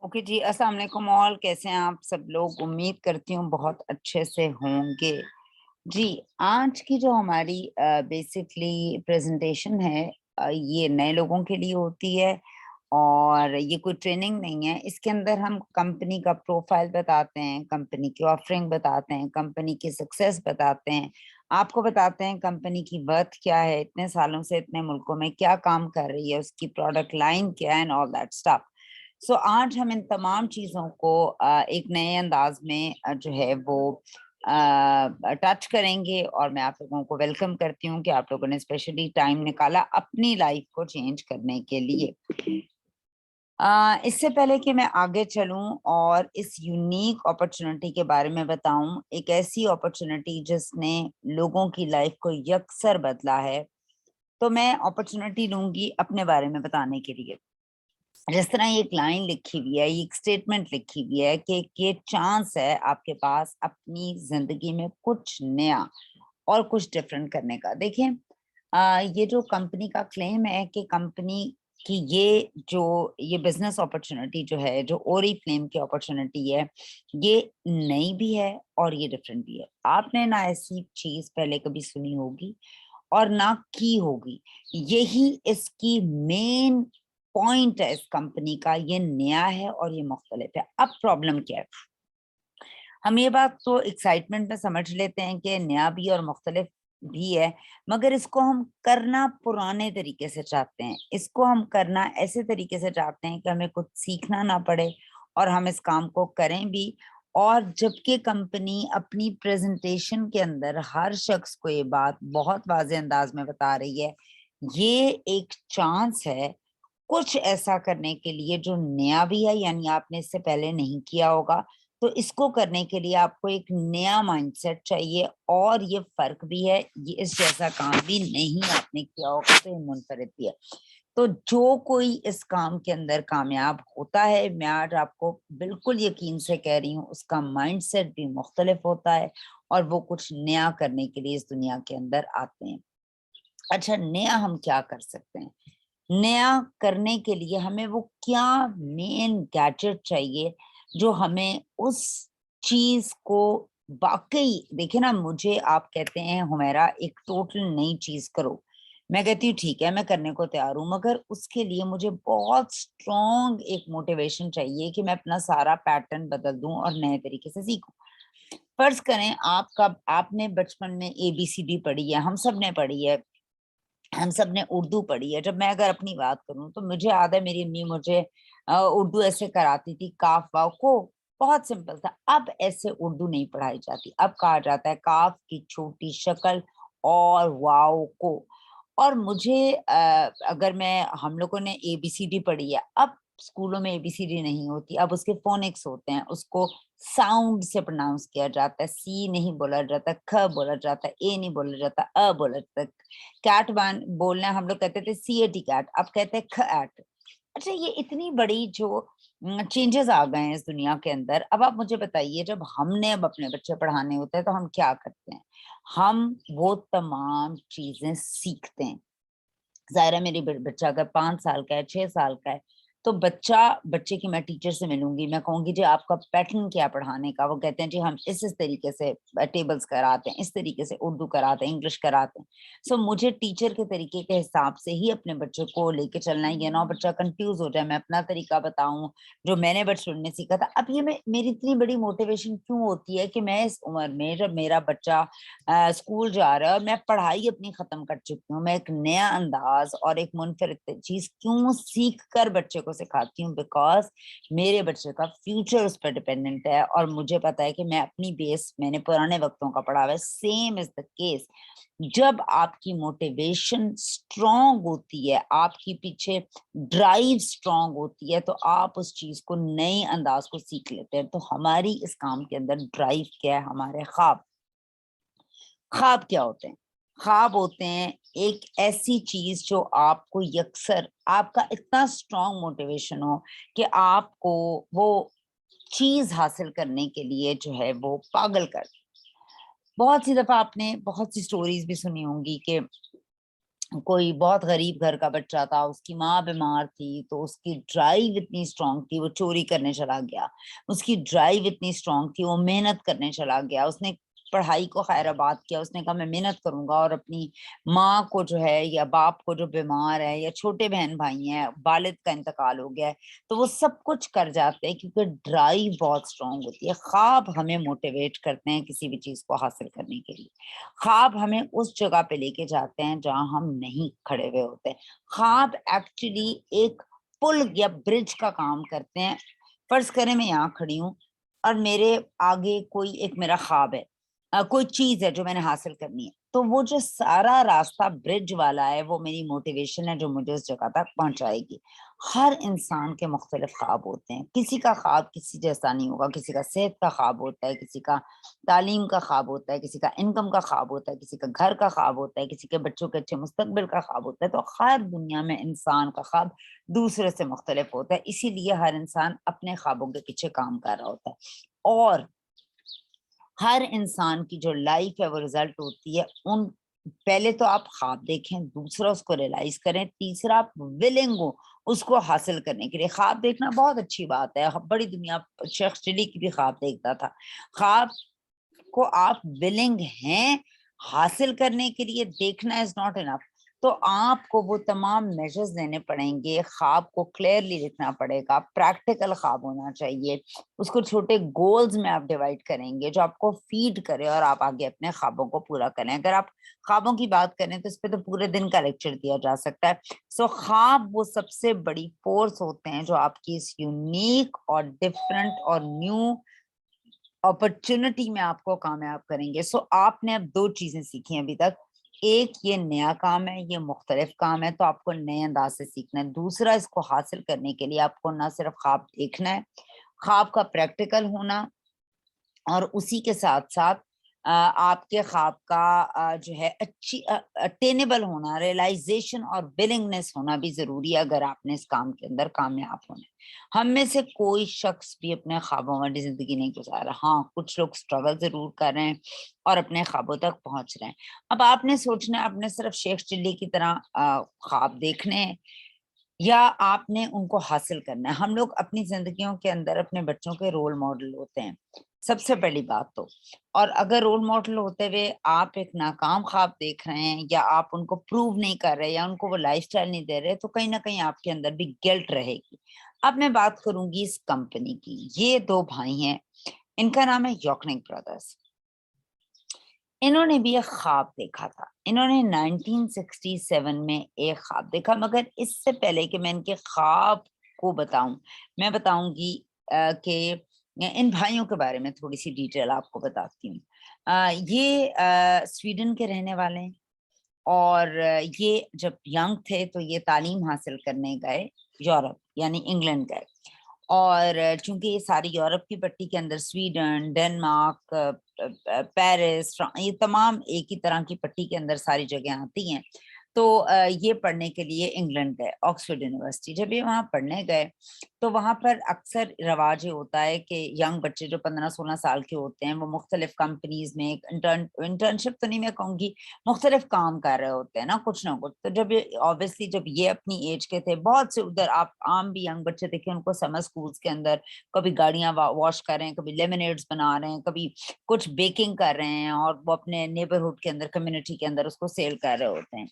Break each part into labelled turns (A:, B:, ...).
A: Okay जी, अस्सलाम वालेकुम all. कैसे हैं आप सब लोग? उम्मीद करती हूँ बहुत अच्छे से होंगे। जी, आज की जो हमारी बेसिकली प्रेजेंटेशन है, ये नए लोगों के लिए होती है और ये कोई ट्रेनिंग नहीं है। इसके अंदर हम कंपनी का प्रोफाइल बताते हैं, कंपनी की ऑफरिंग बताते हैं, कंपनी की सक्सेस बताते हैं, आपको बताते हैं कंपनी की वर्थ क्या है, इतने सालों से इतने मुल्कों में क्या काम कर रही है, उसकी प्रोडक्ट लाइन क्या है एंड ऑल दैट स्टफ। सो आज हम इन तमाम चीज़ों को एक नए अंदाज में जो है वो टच करेंगे और मैं आप लोगों को वेलकम करती हूँ कि आप लोगों ने स्पेशली टाइम निकाला अपनी लाइफ को चेंज करने के लिए। इससे पहले कि मैं आगे चलूं और इस यूनिक अपॉर्चुनिटी के बारे में बताऊं, एक ऐसी अपॉर्चुनिटी जिसने लोगों की लाइफ को यकसर बदला है, तो मैं अपॉर्चुनिटी लूंगी अपने बारे में बताने के लिए। जिस तरह ये एक लाइन लिखी हुई है, ये एक स्टेटमेंट लिखी हुई है कि ये चांस है आपके पास अपनी जिंदगी में कुछ नया और कुछ डिफरेंट करने का। देखिए, ये जो कंपनी का क्लेम है कि कंपनी की ये बिजनेस अपॉर्चुनिटी जो है, जो ओरी फ्लेम की अपॉर्चुनिटी है, ये नई भी है और ये डिफरेंट भी है। आपने ना ऐसी चीज पहले कभी सुनी होगी और ना की होगी। यही इसकी मेन पॉइंट है इस कंपनी का। ये नया है और ये मुख्तलिफ है। अब प्रॉब्लम क्या है? हम ये बात तो एक्साइटमेंट में समझ लेते हैं कि नया भी और मुख्तलिफ भी है, मगर इसको हम करना पुराने तरीके से चाहते हैं। इसको हम करना ऐसे तरीके से चाहते हैं कि हमें कुछ सीखना ना पड़े और हम इस काम को करें भी। और जबकि कंपनी अपनी प्रेजेंटेशन के अंदर हर शख्स को ये बात बहुत वाज़ेह अंदाज में बता रही है, ये एक चांस है कुछ ऐसा करने के लिए जो नया भी है, यानी आपने इससे पहले नहीं किया होगा। तो इसको करने के लिए आपको एक नया माइंडसेट चाहिए और ये फ़र्क भी है, ये इस जैसा काम भी नहीं आपने किया होगा, तो ये मुनफरिद भी है। तो जो कोई इस काम के अंदर कामयाब होता है, मैं आज आपको बिल्कुल यकीन से कह रही हूँ, उसका माइंडसेट भी मुख्तलिफ होता है और वो कुछ नया करने के लिए इस दुनिया के अंदर आते हैं। अच्छा, नया हम क्या कर सकते हैं? नया करने के लिए हमें वो क्या मेन गैजेट चाहिए जो हमें उस चीज को वाकई, देखिए ना, मुझे आप कहते हैं हुमैरा एक टोटल नई चीज करो, मैं कहती हूँ ठीक है, मैं करने को तैयार हूँ, मगर उसके लिए मुझे बहुत स्ट्रॉन्ग एक मोटिवेशन चाहिए कि मैं अपना सारा पैटर्न बदल दूं और नए तरीके से सीखूं। फर्ज करें आपका आपने बचपन में एबीसीडी पढ़ी है, हम सब ने पढ़ी है, हम सब ने उर्दू पढ़ी है। जब मैं अगर अपनी बात करूँ तो मुझे याद है मेरी अम्मी मुझे उर्दू ऐसे कराती थी, काफ वाव को, बहुत सिंपल था। अब ऐसे उर्दू नहीं पढ़ाई जाती, अब कहा जाता है काफ की छोटी शक्ल और वाव को। और मुझे अगर मैं हम लोगों ने एबीसीडी पढ़ी है, अब स्कूलों में एबीसीडी नहीं होती, अब उसके फोनिक्स होते हैं, उसको साउंड से प्रोनाउंस किया जाता है। सी नहीं बोला जाता, ख बोला जाता, ए नहीं बोला जाता, अ बोला जाता। कैट वन बोलना हम लोग कहते थे CAT कैट, अब कहते हैं ख एट। अच्छा, ये इतनी बड़ी जो चेंजेस आ गए हैं इस दुनिया के अंदर। अब आप मुझे बताइए, जब हमने अब अपने बच्चे पढ़ाने होते हैं तो हम क्या करते हैं? हम वो तमाम चीजें सीखते हैं। ज़ाहिर है मेरी बच्चा अगर 5 साल का है, 6 साल का है, तो बच्चे की मैं टीचर से मिलूँगी, मैं कहूँगी जी आपका पैटर्न क्या है पढ़ाने का? वो कहते हैं जी हम इस तरीके से टेबल्स कराते हैं, इस तरीके से उर्दू कराते हैं, इंग्लिश कराते हैं। सो मुझे टीचर के तरीके के हिसाब से ही अपने बच्चे को लेके चलना है, ये ना हो बच्चा कन्फ्यूज़ हो जाए, मैं अपना तरीका बताऊँ, जो मैंने बचपन में सीखा था। अब ये मैं मेरी इतनी बड़ी मोटिवेशन क्यों होती है कि मैं इस उम्र में, जब मेरा बच्चा स्कूल जा रहा है और मैं पढ़ाई अपनी खत्म कर चुकी हूँ, मैं एक नया अंदाज और एक मुनफरिद चीज क्यों सीख कर बच्चे को सिखाती हूँ? बिकॉज मेरे बच्चे का फ्यूचर उस पर डिपेंडेंट है और मुझे पता है कि मैं अपनी बेस मैंने पुराने वक्तों का पढ़ा हुआ है। Same is the case. जब आपकी मोटिवेशन स्ट्रांग होती है, आपकी पीछे ड्राइव स्ट्रांग होती है, तो आप उस चीज को नए अंदाज को सीख लेते हैं। तो हमारी इस काम के अंदर ड्राइव क्या है? हमारे ख्वाब। ख्वाब क्या होते हैं? ख्वाब होते हैं एक ऐसी चीज जो आपको यकसर, आपका इतना स्ट्रांग मोटिवेशन हो कि आपको वो चीज हासिल करने के लिए जो है वो पागल कर। बहुत सी दफा आपने बहुत सी स्टोरीज भी सुनी होंगी कि कोई बहुत गरीब घर का बच्चा था, उसकी माँ बीमार थी, तो उसकी ड्राइव इतनी स्ट्रांग थी, वो चोरी करने चला गया। उसकी ड्राइव इतनी स्ट्रांग थी, वो मेहनत करने चला गया। उसने पढ़ाई को खैराबाद किया, उसने कहा मैं मेहनत करूंगा और अपनी माँ को जो है या बाप को जो बीमार है या छोटे बहन भाई हैं, वालिद का इंतकाल हो गया है, तो वो सब कुछ कर जाते हैं क्योंकि ड्राइव बहुत स्ट्रांग होती है। ख्वाब हमें मोटिवेट करते हैं किसी भी चीज को हासिल करने के लिए। ख्वाब हमें उस जगह पे लेके जाते हैं जहां हम नहीं खड़े हुए होते। ख्वाब एक्चुअली एक पुल या ब्रिज का काम करते हैं। फर्ज करें मैं यहाँ खड़ी हूँ और मेरे आगे कोई एक मेरा ख्वाब है, कोई चीज है जो मैंने हासिल करनी है, तो वो जो सारा रास्ता ब्रिज वाला है वो मेरी मोटिवेशन है जो मुझे उस जगह तक पहुंचाएगी। हर इंसान के मुख्तलिफ ख्वाब होते हैं, किसी का ख्वाब किसी जैसा नहीं होगा। किसी का सेहत का ख्वाब होता है, किसी का तालीम का ख्वाब होता है, किसी का इनकम का ख्वाब होता है, किसी का घर का ख्वाब होता है, किसी के बच्चों के अच्छे मुस्तकबिल का ख्वाब होता है। तो हर दुनिया में इंसान का ख्वाब दूसरे से मुख्तलिफ होता है, इसीलिए हर इंसान अपने ख्वाबों के पीछे काम कर रहा होता है। और हर इंसान की जो लाइफ है वो रिजल्ट होती है उन, पहले तो आप ख्वाब देखें, दूसरा उसको रियलाइज करें, तीसरा आप विलिंग हो उसको हासिल करने के लिए। ख्वाब देखना बहुत अच्छी बात है, बड़ी दुनिया, शेख चिली की भी ख्वाब देखता था। ख्वाब को आप विलिंग हैं हासिल करने के लिए, देखना इज नॉट इनफ। तो आपको वो तमाम मेजर्स लेने पड़ेंगे, ख्वाब को क्लियरली लिखना पड़ेगा, प्रैक्टिकल ख्वाब होना चाहिए, उसको छोटे गोल्स में आप डिवाइड करेंगे जो आपको फीड करे और आप आगे अपने ख्वाबों को पूरा करें। अगर आप ख्वाबों की बात करें तो इस पे तो पूरे दिन का लेक्चर दिया जा सकता है। सो ख्वाब वो सबसे बड़ी फोर्स होते हैं जो आपकी इस यूनिक और डिफरेंट और न्यू अपॉर्चुनिटी में आपको कामयाब करेंगे। सो आपने अब दो चीजें सीखी हैं अभी तक। एक, ये नया काम है, ये मुख्तलिफ काम है, तो आपको नए अंदाज से सीखना है। दूसरा, इसको हासिल करने के लिए आपको ना सिर्फ ख्वाब देखना है, ख्वाब का प्रैक्टिकल होना, और उसी के साथ साथ आपके ख्वाब का जो है अच्छी अटेनेबल होना, रियलाइजेशन और विलिंगनेस होना भी जरूरी है अगर आपने इस काम के अंदर कामयाब होना है। हम में से कोई शख्स भी अपने ख्वाबों वाली जिंदगी नहीं गुजार रहा। हाँ, कुछ लोग स्ट्रगल जरूर कर रहे हैं और अपने ख्वाबों तक पहुंच रहे हैं। अब आपने सोचना है आपने सिर्फ शेख चिल्ली की तरह ख्वाब देखने हैं या आपने उनको हासिल करना है। हम लोग अपनी जिंदगियों के अंदर अपने बच्चों के रोल मॉडल होते हैं, सबसे पहली बात तो। और अगर रोल मॉडल होते हुए आप एक नाकाम ख्वाब देख रहे हैं या आप उनको प्रूव नहीं कर रहे या उनको वो लाइफस्टाइल नहीं दे रहे, तो कहीं ना कहीं आपके अंदर भी गिल्ट रहेगी। अब मैं बात करूंगी इस कंपनी की। ये दो भाई हैं, इनका नाम है यॉकनिक ब्रदर्स। इन्होंने भी एक ख्वाब देखा था। इन्होंने 1967 में एक ख्वाब देखा, मगर इससे पहले कि मैं इनके ख्वाब को बताऊं, मैं बताऊंगी कि इन भाइयों के बारे में थोड़ी सी डिटेल आपको बताती हूँ। ये स्वीडन के रहने वाले हैं और ये जब यंग थे तो ये तालीम हासिल करने गए यूरोप यानी इंग्लैंड गए। और चूंकि ये सारी यूरोप की पट्टी के अंदर स्वीडन, डेनमार्क, पेरिस, ये तमाम एक ही तरह की पट्टी के अंदर सारी जगह आती हैं। तो ये पढ़ने के लिए इंग्लैंड गए, ऑक्सफोर्ड यूनिवर्सिटी। जब ये वहाँ पढ़ने गए तो वहाँ पर अक्सर रिवाज ये होता है कि यंग बच्चे जो 15-16 साल के होते हैं वो मुख्तलिफ कंपनीज में एक इंटर्नशिप तो नहीं मैं कहूँगी, मुख्तलिफ काम कर रहे होते हैं ना कुछ। तो जब ये ऑब्वियसली जब ये अपनी एज के थे, बहुत से उधर आप आम भी यंग बच्चे देखे उनको समर स्कूल्स के अंदर कभी गाड़ियां वॉश कर रहे हैं, कभी लेमिनेट्स बना रहे हैं, कभी कुछ बेकिंग कर रहे हैं और वो अपने नेबरहुड के अंदर, कम्युनिटी के अंदर उसको सेल कर रहे होते हैं।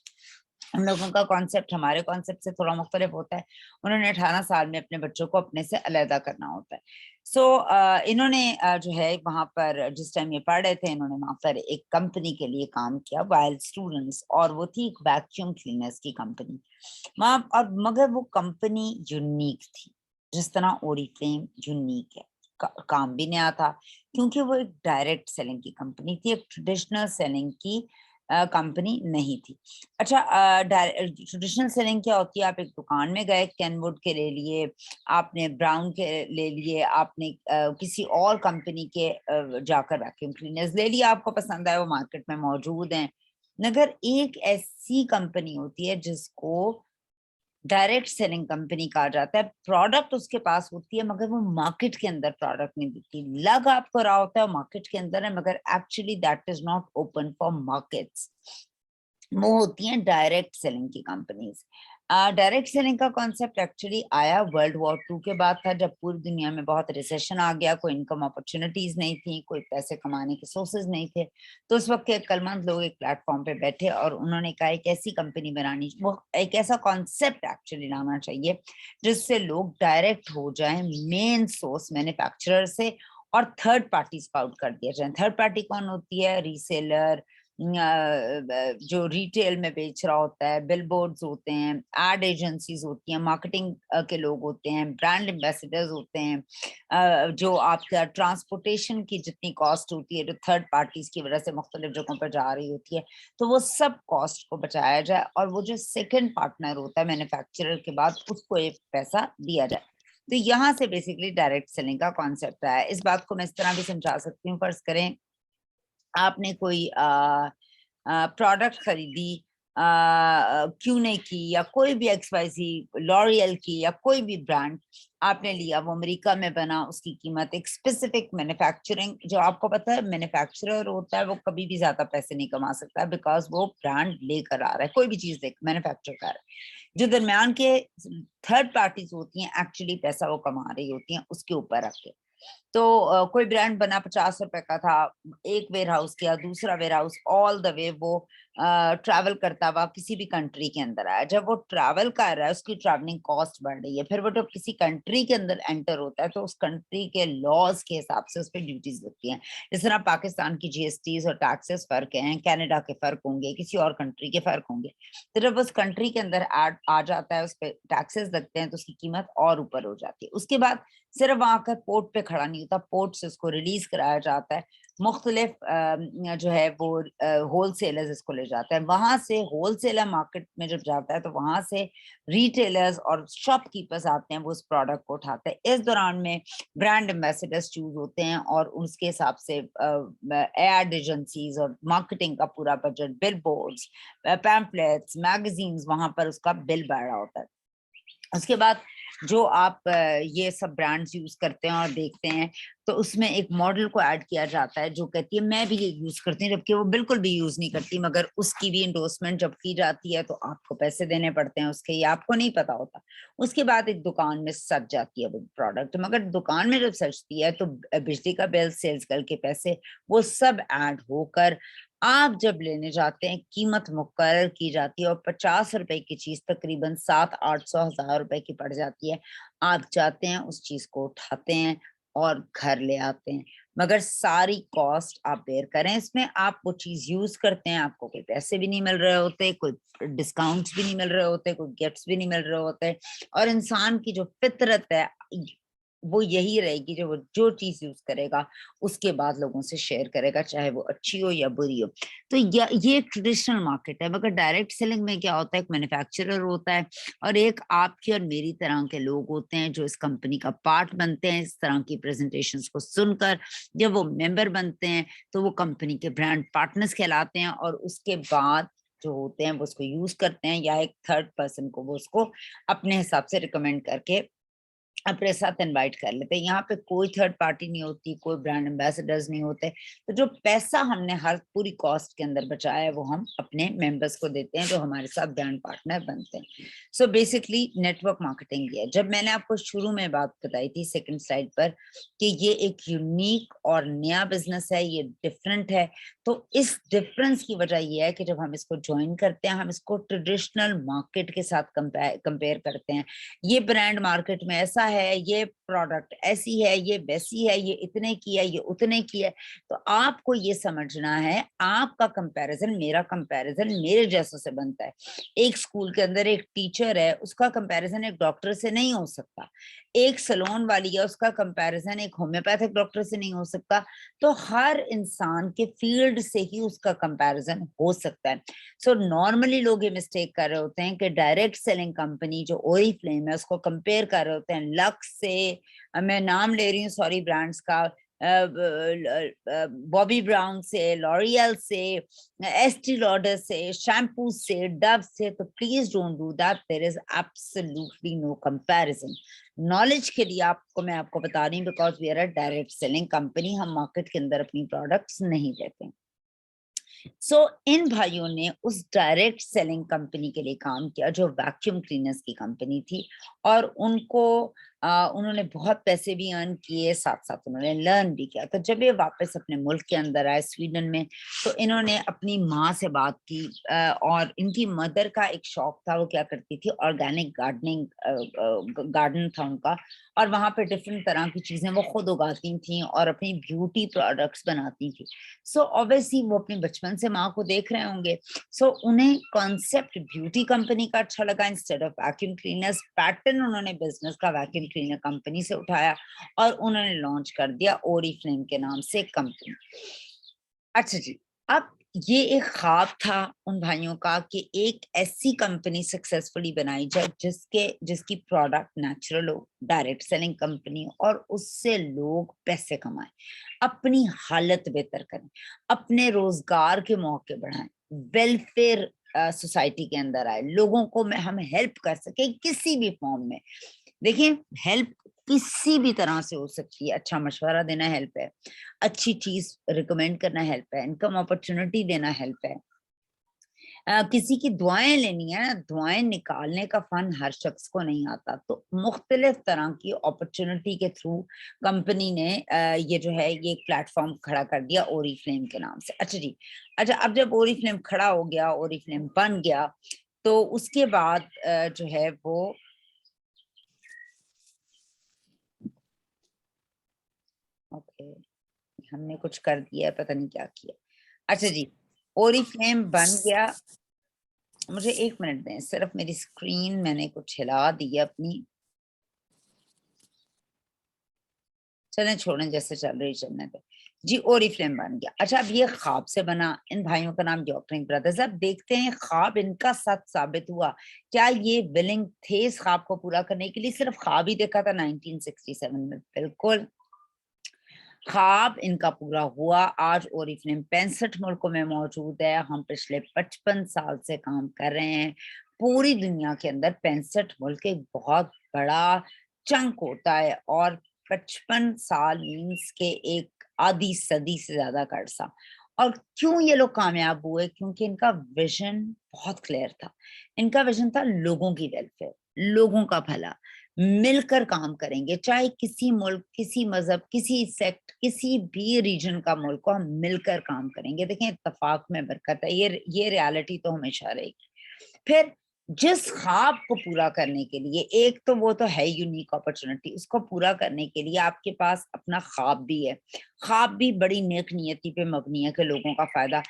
A: हम लोगों का कॉन्सेप्ट हमारे कॉन्सेप्ट से थोड़ा मुख्तलिफ होता है। उन्होंने 18 साल में अपने बच्चों को अपने से अलहदा करना होता है। सो इन्होंने जो है वहां पर जिस टाइम ये पढ़ रहे थे, इन्होंने वहां पर एक कंपनी के लिए काम किया वाइल्ड स्टूडेंट्स, और वो थी एक वैक्यूम क्लीनर्स की कंपनी वहां। और मगर वो कंपनी यूनिक थी, जिस तरह ओरिफ्लेम यूनिक है। काम भी नया था क्योंकि वो एक डायरेक्ट सेलिंग की कंपनी थी, एक ट्रेडिशनल सेलिंग की कंपनी नहीं थी। अच्छा, ट्रेडिशनल सेलिंग क्या होती है? आप एक दुकान में गए, कैनवुड के ले लिए, आपने ब्राउन के ले लिए, आपने किसी और कंपनी के जाकर वैक्यूम क्लीनर्स ले लिया, आपको पसंद आया, वो मार्केट में मौजूद हैं। मगर एक ऐसी कंपनी होती है जिसको डायरेक्ट सेलिंग कंपनी कहा जाता है। प्रोडक्ट उसके पास होती है मगर वो मार्केट के अंदर प्रोडक्ट नहीं दिखती। लग आपको रहा होता है मार्केट के अंदर है, मगर actually that is not open for markets. वो होती हैं डायरेक्ट सेलिंग की कंपनीज। डायरेक्ट सेलिंग का कॉन्सेप्ट एक्चुअली आया वर्ल्ड वॉर 2 के बाद था, जब पूरी दुनिया में बहुत रिसेशन आ गया, कोई इनकम अपॉर्चुनिटीज नहीं थी, कोई पैसे कमाने के सोर्सेज नहीं थे। तो उस वक्त के अक्लमंद लोग एक प्लेटफॉर्म पे बैठे और उन्होंने कहा एक ऐसी कंपनी बनानी, वो एक ऐसा कॉन्सेप्ट एक्चुअली लाना चाहिए जिससे लोग डायरेक्ट हो जाएं मेन सोर्स मैन्युफैक्चरर से, और थर्ड पार्टी स्काउट कर दिया जाए। थर्ड पार्टी कौन होती है? रीसेलर, जो रिटेल में बेच रहा होता है, बिलबोर्ड्स होते हैं, एड एजेंसीज होती हैं, मार्केटिंग के लोग होते हैं, ब्रांड एम्बेसडर्स होते हैं, जो आपका ट्रांसपोर्टेशन की जितनी कॉस्ट होती है जो थर्ड पार्टीज की वजह से मुख्तलिफ जगहों पर जा रही होती है, तो वो सब कॉस्ट को बचाया जाए और वो जो सेकंड पार्टनर होता है मैन्युफैक्चरर के बाद, उसको एक पैसा दिया जाए। तो यहाँ से बेसिकली डायरेक्ट सेलिंग का कॉन्सेप्ट है। इस बात को मैं इस तरह भी समझा सकती हूँ, फर्ज करें आपने कोई प्रोडक्ट खरीदी, क्यों नहीं की, या कोई भी XYZ, लॉरियल की, या कोई भी ब्रांड आपने लिया, वो अमेरिका में बना, उसकी कीमत एक स्पेसिफिक मैन्युफैक्चरिंग, जो आपको पता है मैन्युफैक्चरर होता है वो कभी भी ज्यादा पैसे नहीं कमा सकता, बिकॉज वो ब्रांड लेकर आ रहा है, कोई भी चीज लेकर मैन्युफैक्चर कर रहा है। जो दरमियान के थर्ड पार्टीज होती हैं एक्चुअली पैसा वो कमा रही होती हैं उसके ऊपर रख के। तो कोई ब्रांड बना 50 रुपए का था, एक वेयर हाउस किया, दूसरा warehouse, all the way वो ट्रैवल करता हुआ किसी भी कंट्री के अंदर आया। जब वो ट्रैवल कर रहा है उसकी ट्रैवलिंग कॉस्ट बढ़ रही है, फिर वो जब किसी कंट्री के अंदर एंटर होता है तो उस कंट्री के लॉज के हिसाब से उस पर ड्यूटीज लगती हैं। जिस तरह पाकिस्तान की GSTs और टैक्सेस फर्क हैं, कनाडा के फर्क होंगे, किसी और कंट्री के फर्क होंगे। तो जब उस कंट्री के अंदर आ जाता है, उस पर टैक्सेस लगते हैं, तो उसकी कीमत और ऊपर हो जाती है। उसके बाद सिर्फ वहां आकर पोर्ट पे खड़ा नहीं होता, पोर्ट से उसको रिलीज कराया जाता है, मुख्तलिफ जो है वो होलसेलर्स इसको ले जाते हैं, वहां से होलसेलर मार्केट में जब जाता है तो वहां से रिटेलर्स और शॉपकीपर्स आते हैं, वो उस प्रोडक्ट को उठाते हैं। इस दौरान में ब्रांड एम्बेसडर्स चूज होते हैं और उसके हिसाब से एड एजेंसीज और मार्केटिंग का पूरा budget, bill boards, pamphlets, magazines, वहां पर उसका बिल बढ़ रहा होता है। उसके बाद जो आप ये सब ब्रांड्स यूज करते हैं और देखते हैं, तो उसमें एक मॉडल को ऐड किया जाता है जो कहती है मैं भी ये यूज करती हूँ, जबकि वो बिल्कुल भी यूज नहीं करती, मगर उसकी भी इंडोर्समेंट जब की जाती है तो आपको पैसे देने पड़ते हैं उसके, ये आपको नहीं पता होता। उसके बाद एक दुकान में सज जाती है वो प्रोडक्ट, मगर दुकान में जब सजती है तो बिजली का बिल, सेल्स गर्ल के पैसे, वो सब ऐड होकर आप जब लेने जाते हैं कीमत मुकर्रर की जाती है और 50 रुपए की चीज तकरीबन 700-800-1000 रुपए की पड़ जाती है। आप जाते हैं उस चीज को उठाते हैं और घर ले आते हैं, मगर सारी कॉस्ट आप बेयर करें। इसमें आप वो चीज यूज करते हैं, आपको कोई पैसे भी नहीं मिल रहे होते, कोई डिस्काउंट्स भी नहीं मिल रहे होते, कोई गिफ्ट्स भी नहीं मिल रहे होते, और इंसान की जो फितरत है वो यही रहेगी, जो वो जो चीज यूज करेगा उसके बाद लोगों से शेयर करेगा, चाहे वो अच्छी हो या बुरी हो। तो ये एक ट्रेडिशनल मार्केट है। मगर डायरेक्ट सेलिंग में क्या होता है, एक मैन्युफैक्चरर होता है और एक आपकी और मेरी तरह के लोग होते हैं जो इस कंपनी का पार्ट बनते हैं। इस तरह की प्रेजेंटेशंस को सुनकर जब वो मेंबर बनते हैं तो वो कंपनी के ब्रांड पार्टनर्स कहलाते हैं, और उसके बाद जो होते हैं वो उसको यूज करते हैं, या एक थर्ड पर्सन को वो उसको अपने हिसाब से रिकमेंड करके अपने साथ इनवाइट कर लेते हैं। यहाँ पे कोई थर्ड पार्टी नहीं होती, कोई ब्रांड एम्बेसडर्स नहीं होते। तो जो पैसा हमने हर पूरी कॉस्ट के अंदर बचाया है वो हम अपने मेंबर्स को देते हैं जो हमारे साथ ब्रांड पार्टनर बनते हैं। सो बेसिकली नेटवर्क मार्केटिंग ये है। जब मैंने आपको शुरू में बात बताई थी सेकंड स्लाइड पर कि ये एक यूनिक और नया बिजनेस है, ये डिफरेंट है, तो इस डिफरेंस की वजह ये है कि जब हम इसको ज्वाइन करते हैं हम इसको ट्रेडिशनल मार्केट के साथ कंपेयर करते हैं। ये ब्रांड मार्केट में ऐसा है, ये प्रोडक्ट ऐसी है, ये वैसी है, ये इतने की है, ये उतने की है। तो आपको ये समझना है आपका कंपैरिजन, मेरा कंपैरिजन मेरे जैसों से बनता है। एक स्कूल के अंदर एक टीचर है, उसका कंपैरिजन एक डॉक्टर से नहीं हो सकता। एक सलोन वाली है, उसका कंपैरिजन एक होम्योपैथिक डॉक्टर से नहीं हो सकता। तो हर इंसान के फील्ड से ही उसका कंपैरिजन हो सकता है। सो नॉर्मली लोग ये मिस्टेक कर रहे होते हैं कि डायरेक्ट सेलिंग कंपनी जो ओरिफ्लेम है उसको कंपेयर कर रहे होते हैं लक्स से, मैं नाम ले रही हूँ सॉरी ब्रांड्स का, बॉबी ब्राउन से, लॉरियल से, एस्टी लॉडर से, शैम्पू से, डव से। तो please don't do that, there is absolutely no comparison. Knowledge के लिए आपको मैं आपको बता रही हूँ, because we are a direct selling company, हम मार्केट के अंदर अपनी प्रोडक्ट्स नहीं देते। इन भाइयों ने उस डायरेक्ट सेलिंग कंपनी के लिए काम किया जो वैक्यूम क्लीनर्स की कंपनी थी, और उन्होंने बहुत पैसे भी अर्न किए, साथ साथ उन्होंने लर्न भी किया। तो जब ये वापस अपने मुल्क के अंदर आए स्वीडन में, तो इन्होंने अपनी माँ से बात की, और इनकी मदर का एक शौक था, वो क्या करती थी, ऑर्गेनिक गार्डनिंग, गार्डन था उनका, और वहां पे डिफरेंट तरह की चीजें वो खुद उगाती थी और अपनी ब्यूटी प्रोडक्ट्स बनाती थी। सो ऑब्वियसली वो अपने बचपन से माँ को देख रहे होंगे, सो उन्हें कॉन्सेप्ट ब्यूटी कंपनी का अच्छा लगा। Instead of vacuum cleaners, pattern उन्होंने बिजनेस का वैक्यूम क्लीनर कंपनी से उठाया और उन्होंने लॉन्च कर दिया ओरिफ्लेम के नाम से कंपनी। अच्छा जी, अब ये एक ख्वाब था उन भाइयों का कि एक ऐसी कंपनी सक्सेसफुली बनाई जाए जिसकी प्रोडक्ट नेचुरल हो, डायरेक्ट सेलिंग कंपनी, और उससे लोग पैसे कमाएं, अपनी हालत बेहतर करें, अपने रोजगार के मौके बढ़ाएं, वेलफेयर सोसाइटी के अंदर आए, लोगों को हम हेल्प कर सके किसी भी फॉर्म में। देखिए, हेल्प किसी भी तरह से हो सकती है। अच्छा मशवरा देना हेल्प है, अच्छी चीज रिकमेंड करना हेल्प है, इनकम अपॉर्चुनिटी देना हेल्प है, किसी की दुआएं लेनी है। दुआएं निकालने का फन हर शख्स को नहीं आता, तो मुख्तलिफ तरह की अपॉर्चुनिटी के थ्रू कंपनी ने ये जो है ये प्लेटफॉर्म खड़ा कर दिया ओरिफ्लेम के नाम से। अच्छा जी, अच्छा, अब जब ओरिफ्लेम खड़ा हो गया, ओरिफ्लेम बन गया, तो उसके बाद जो है वो ओके, हमने कुछ कर दिया है, पता नहीं क्या किया। अच्छा जी, ओरिफ्लेम बन गया। मुझे 1 मिनट दें, सिर्फ मेरी स्क्रीन मैंने कुछ हिला दी है अपनी। चलें, छोड़ें, जैसे चल रही चलने दे जी। ओरिफ्लेम बन गया। अच्छा, अब ये ख्वाब से बना। इन भाइयों का नाम डॉक्टरिंग ब्रदर्स। अब देखते हैं ख्वाब इनका सच साबित हुआ, क्या ये विलिंग थे इस ख्वाब को पूरा करने के लिए? सिर्फ ख्वाब ही देखा था 1967 में? बिल्कुल, ख्वाब इनका पूरा हुआ। आज ओरिफ्लेम 65 मुल्कों में मौजूद है। हम पिछले 55 साल से काम कर रहे हैं। पूरी दुनिया के अंदर 65 मुल्क एक बहुत बड़ा चंक होता है, और 55 साल मीन्स के एक आधी सदी से ज्यादा का अरसा। और क्यों ये लोग कामयाब हुए? क्योंकि इनका विजन बहुत क्लियर था। इनका विजन था लोगों की वेलफेयर, लोगों का भला। मिलकर काम करेंगे, चाहे किसी मुल्क, किसी मजहब, किसी सेक्ट, किसी भी रीजन का मुल्क हो, हम मिलकर काम करेंगे। देखें, इत्तेफाक में बरकत है, ये रियलिटी तो हमेशा रहेगी। फिर जिस ख्वाब को पूरा करने के लिए, एक तो वो तो है यूनिक अपॉर्चुनिटी, उसको पूरा करने के लिए आपके पास अपना ख्वाब भी है। ख्वाब भी बड़ी नेक नियति पे मबनी है कि लोगों का फायदा।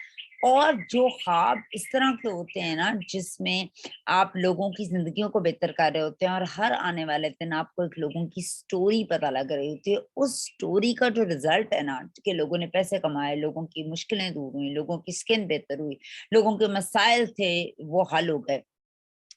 A: और जो ख्वाब इस तरह के होते हैं ना, जिसमें आप लोगों की जिंदगियों को बेहतर कर रहे होते हैं, और हर आने वाले दिन आपको एक लोगों की स्टोरी पता लग रही होती है, उस स्टोरी का जो रिजल्ट है ना, कि लोगों ने पैसे कमाए, लोगों की मुश्किलें दूर हुई, लोगों की स्किन बेहतर हुई, लोगों के मसाइल थे वो हल हो गए,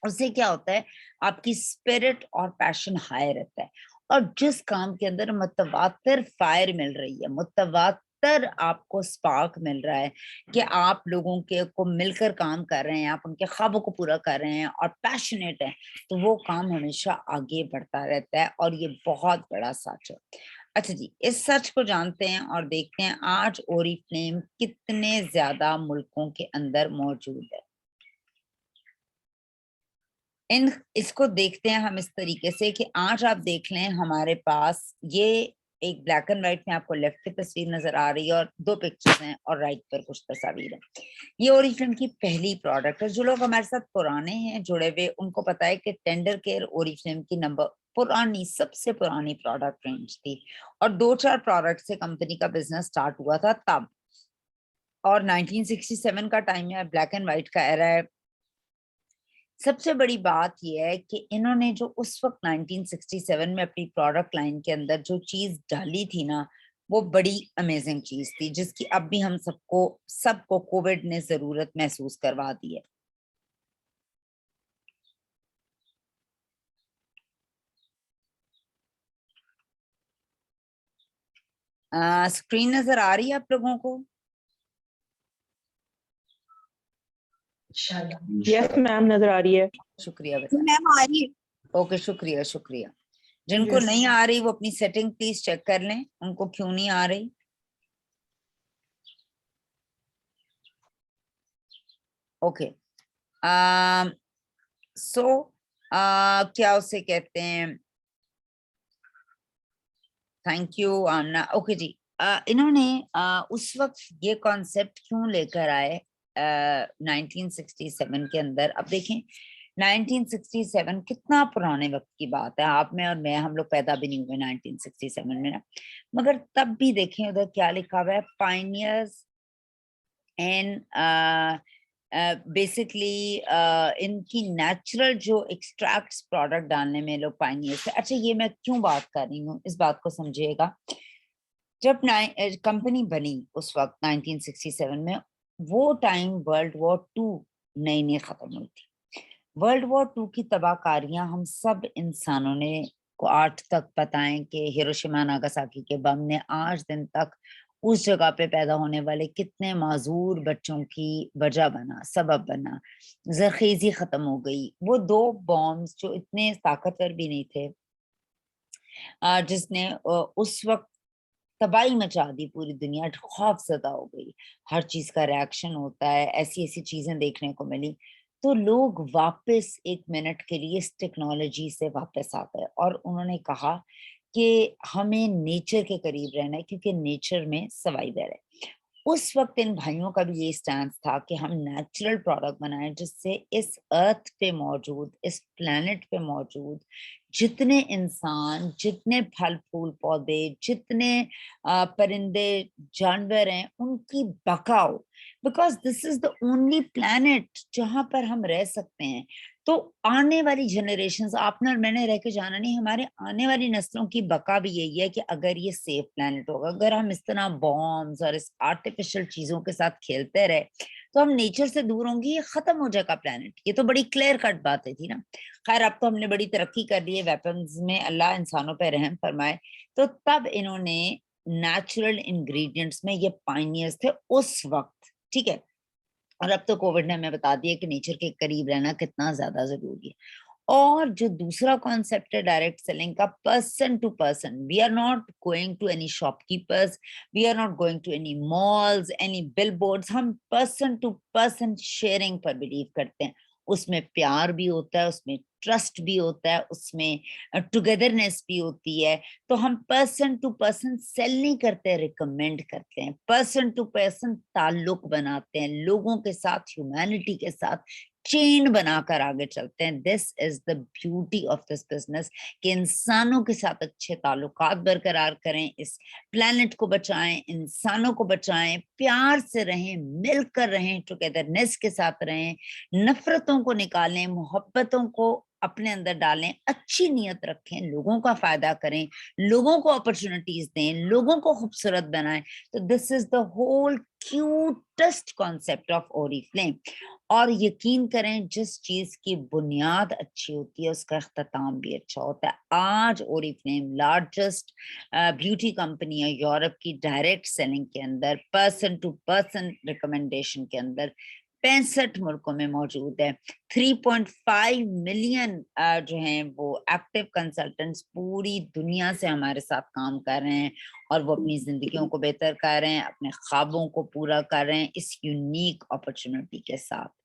A: उससे क्या होता है, आपकी स्पिरिट और पैशन हाई रहता है। और जिस काम के अंदर मुतवातिर फायर मिल रही है, मुतवातिर आपको स्पार्क मिल रहा है कि आप लोगों के को मिलकर काम कर रहे हैं, आप उनके ख्वाबों को पूरा कर रहे हैं और पैशनेट हैं, तो वो काम हमेशा आगे बढ़ता रहता है, और ये बहुत बड़ा सच है। अच्छा जी, इस सच को जानते हैं और देखते हैं आज ओरिफ्लेम कितने ज्यादा मुल्कों के अंदर मौजूद है। इन इसको देखते हैं हम इस तरीके से कि आज आप देख लें, हमारे पास ये एक ब्लैक एंड व्हाइट में आपको लेफ्ट पे तस्वीर नजर आ रही है और 2 पिक्चर्स हैं, और राइट पर कुछ तस्वीर है। ये ओरिफ्लेम की पहली प्रोडक्ट है। जो लोग हमारे साथ पुराने हैं जुड़े हुए, उनको पता है कि टेंडर केयर ओरिफ्लेम की नंबर पुरानी, सबसे पुरानी प्रोडक्ट रेंज थी, और 2-4 प्रोडक्ट से कंपनी का बिजनेस स्टार्ट हुआ था तब। और 1967 का टाइम है, ब्लैक एंड व्हाइट का एरा है। सबसे बड़ी बात यह है कि इन्होंने जो उस वक्त 1967 में अपनी प्रोडक्ट लाइन के अंदर जो चीज डाली थी ना, वो बड़ी अमेजिंग चीज थी, जिसकी अब भी हम सबको सबको कोविड ने जरूरत महसूस करवा दी है। स्क्रीन नजर आ रही है आप लोगों को?
B: यस मैम, नजर आ रही है।
A: शुक्रिया
C: मैम आ रही है।
A: ओके, शुक्रिया शुक्रिया। जिनको
B: Yes.
A: नहीं आ रही वो अपनी सेटिंग प्लीज चेक कर लें, उनको क्यों नहीं आ रही। ओके, सो क्या उसे कहते हैं, थैंक यू आमना। ओके जी, इन्होंने उस वक्त ये कॉन्सेप्ट क्यों लेकर आए 1967 के अंदर? अब देखें 1967 कितना पुराने वक्त की बात है, आप में और मैं, हम लोग पैदा भी नहीं हुए 1967 में ना, मगर तब भी देखें उधर क्या लिखा हुआ है, पायनियर्स एंड बेसिकली इनकी नेचुरल जो एक्सट्रैक्ट्स प्रोडक्ट डालने में लोग पायनियर्स थे। अच्छा, ये मैं क्यों बात कर रही हूँ, इस बात को समझिएगा। जब कंपनी बनी उस वक्त 1967 में, वो टाइम वर्ल्ड वॉर टू नई नई खत्म हुई थी। वर्ल्ड वॉर टू की तबाहकारियां हम सब इंसानों ने को आज तक पता है कि हिरोशिमा नागासाकी के बम ने आज दिन तक उस जगह पे पैदा होने वाले कितने माजूर बच्चों की वजह बना, सबब बना। जरखेजी खत्म हो गई। वो दो बॉम्ब्स जो इतने ताकतवर भी नहीं थे, जिसने उस वक्त तबाही मचा दी, पूरी दुनिया खौफजदा हो गई। हर चीज का रिएक्शन होता है, ऐसी ऐसी चीजें देखने को मिली। तो लोग वापस एक मिनट के लिए इस टेक्नोलॉजी से वापस आ गए और उन्होंने कहा कि हमें नेचर के करीब रहना है, क्योंकि नेचर में सर्वाइवल है। उस वक्त इन भाइयों का भी ये स्टैंड था कि हम नेचुरल प्रोडक्ट बनाएं, जिससे इस अर्थ पे मौजूद, इस प्लेनेट पे मौजूद जितने इंसान, जितने फल फूल पौधे, जितने परिंदे जानवर हैं, उनकी बका हो। Because this is the only planet जहां पर हम रह सकते हैं। तो आने वाली जनरेशंस, आपने और मैंने रह के जाना नहीं, हमारे आने वाली नस्लों की बका भी यही है कि अगर ये सेफ प्लेनेट होगा, अगर हम इस तरह बॉम्ब्स और इस आर्टिफिशियल चीजों के साथ खेलते रहे, तो हम नेचर से दूर होंगे, ये खत्म हो जाएगा प्लेनेट। ये तो बड़ी क्लियर कट बातें थी ना। खैर, अब तो हमने बड़ी तरक्की कर ली है वेपन्स में, अल्लाह इंसानों पर रहम फरमाए। तो तब इन्होंने नेचुरल इंग्रेडिएंट्स में ये पायनियर्स थे उस वक्त, ठीक है। और अब तो कोविड ने हमें बता दिया कि नेचर के करीब रहना कितना ज्यादा जरूरी है। और जो दूसरा कॉन्सेप्ट है डायरेक्ट सेलिंग का, person to person, we are not going to any shopkeepers, we are not going to any malls, any billboards. हम पर्सन टू पर्सन शेयरिंग पर बिलीव करते हैं। उसमें प्यार भी होता है, उसमें ट्रस्ट भी होता है, उसमें टुगेदरनेस भी होती है। तो हम पर्सन टू पर्सन सेल नहीं करते, रिकमेंड करते हैं। पर्सन टू पर्सन ताल्लुक बनाते हैं लोगों के साथ, ह्यूमैनिटी के साथ चेन बनाकर आगे चलते हैं। This is the beauty of this business, कि इंसानों के साथ अच्छे ताल्लुकात बरकरार करें, इस प्लेनेट को बचाएं, इंसानों को बचाएं, प्यार से रहें, मिलकर रहें, टुगेदरनेस के साथ रहें, नफरतों को निकालें, मोहब्बतों को अपने अंदर डालें, अच्छी नीयत रखें, लोगों का फायदा करें, लोगों को अपॉर्चुनिटीज दें, लोगों को खूबसूरत बनाएं। तो this is the whole cutest concept of Oriflame. और यकीन करें, जिस चीज की बुनियाद अच्छी होती है उसका इख्तिताम भी अच्छा होता है। आज ओरिफ्लेम लार्जेस्ट ब्यूटी कंपनी है यूरोप की, डायरेक्ट सेलिंग के अंदर, पर्सन टू पर्सन रिकमेंडेशन के अंदर 65 मुल्कों में मौजूद है। 3.5 मिलियन जो हैं वो एक्टिव कंसल्टेंट्स पूरी दुनिया से हमारे साथ काम कर रहे हैं, और वो अपनी जिंदगियों को बेहतर कर रहे हैं, अपने ख्वाबों को पूरा कर रहे हैं इस यूनिक अपॉर्चुनिटी के साथ।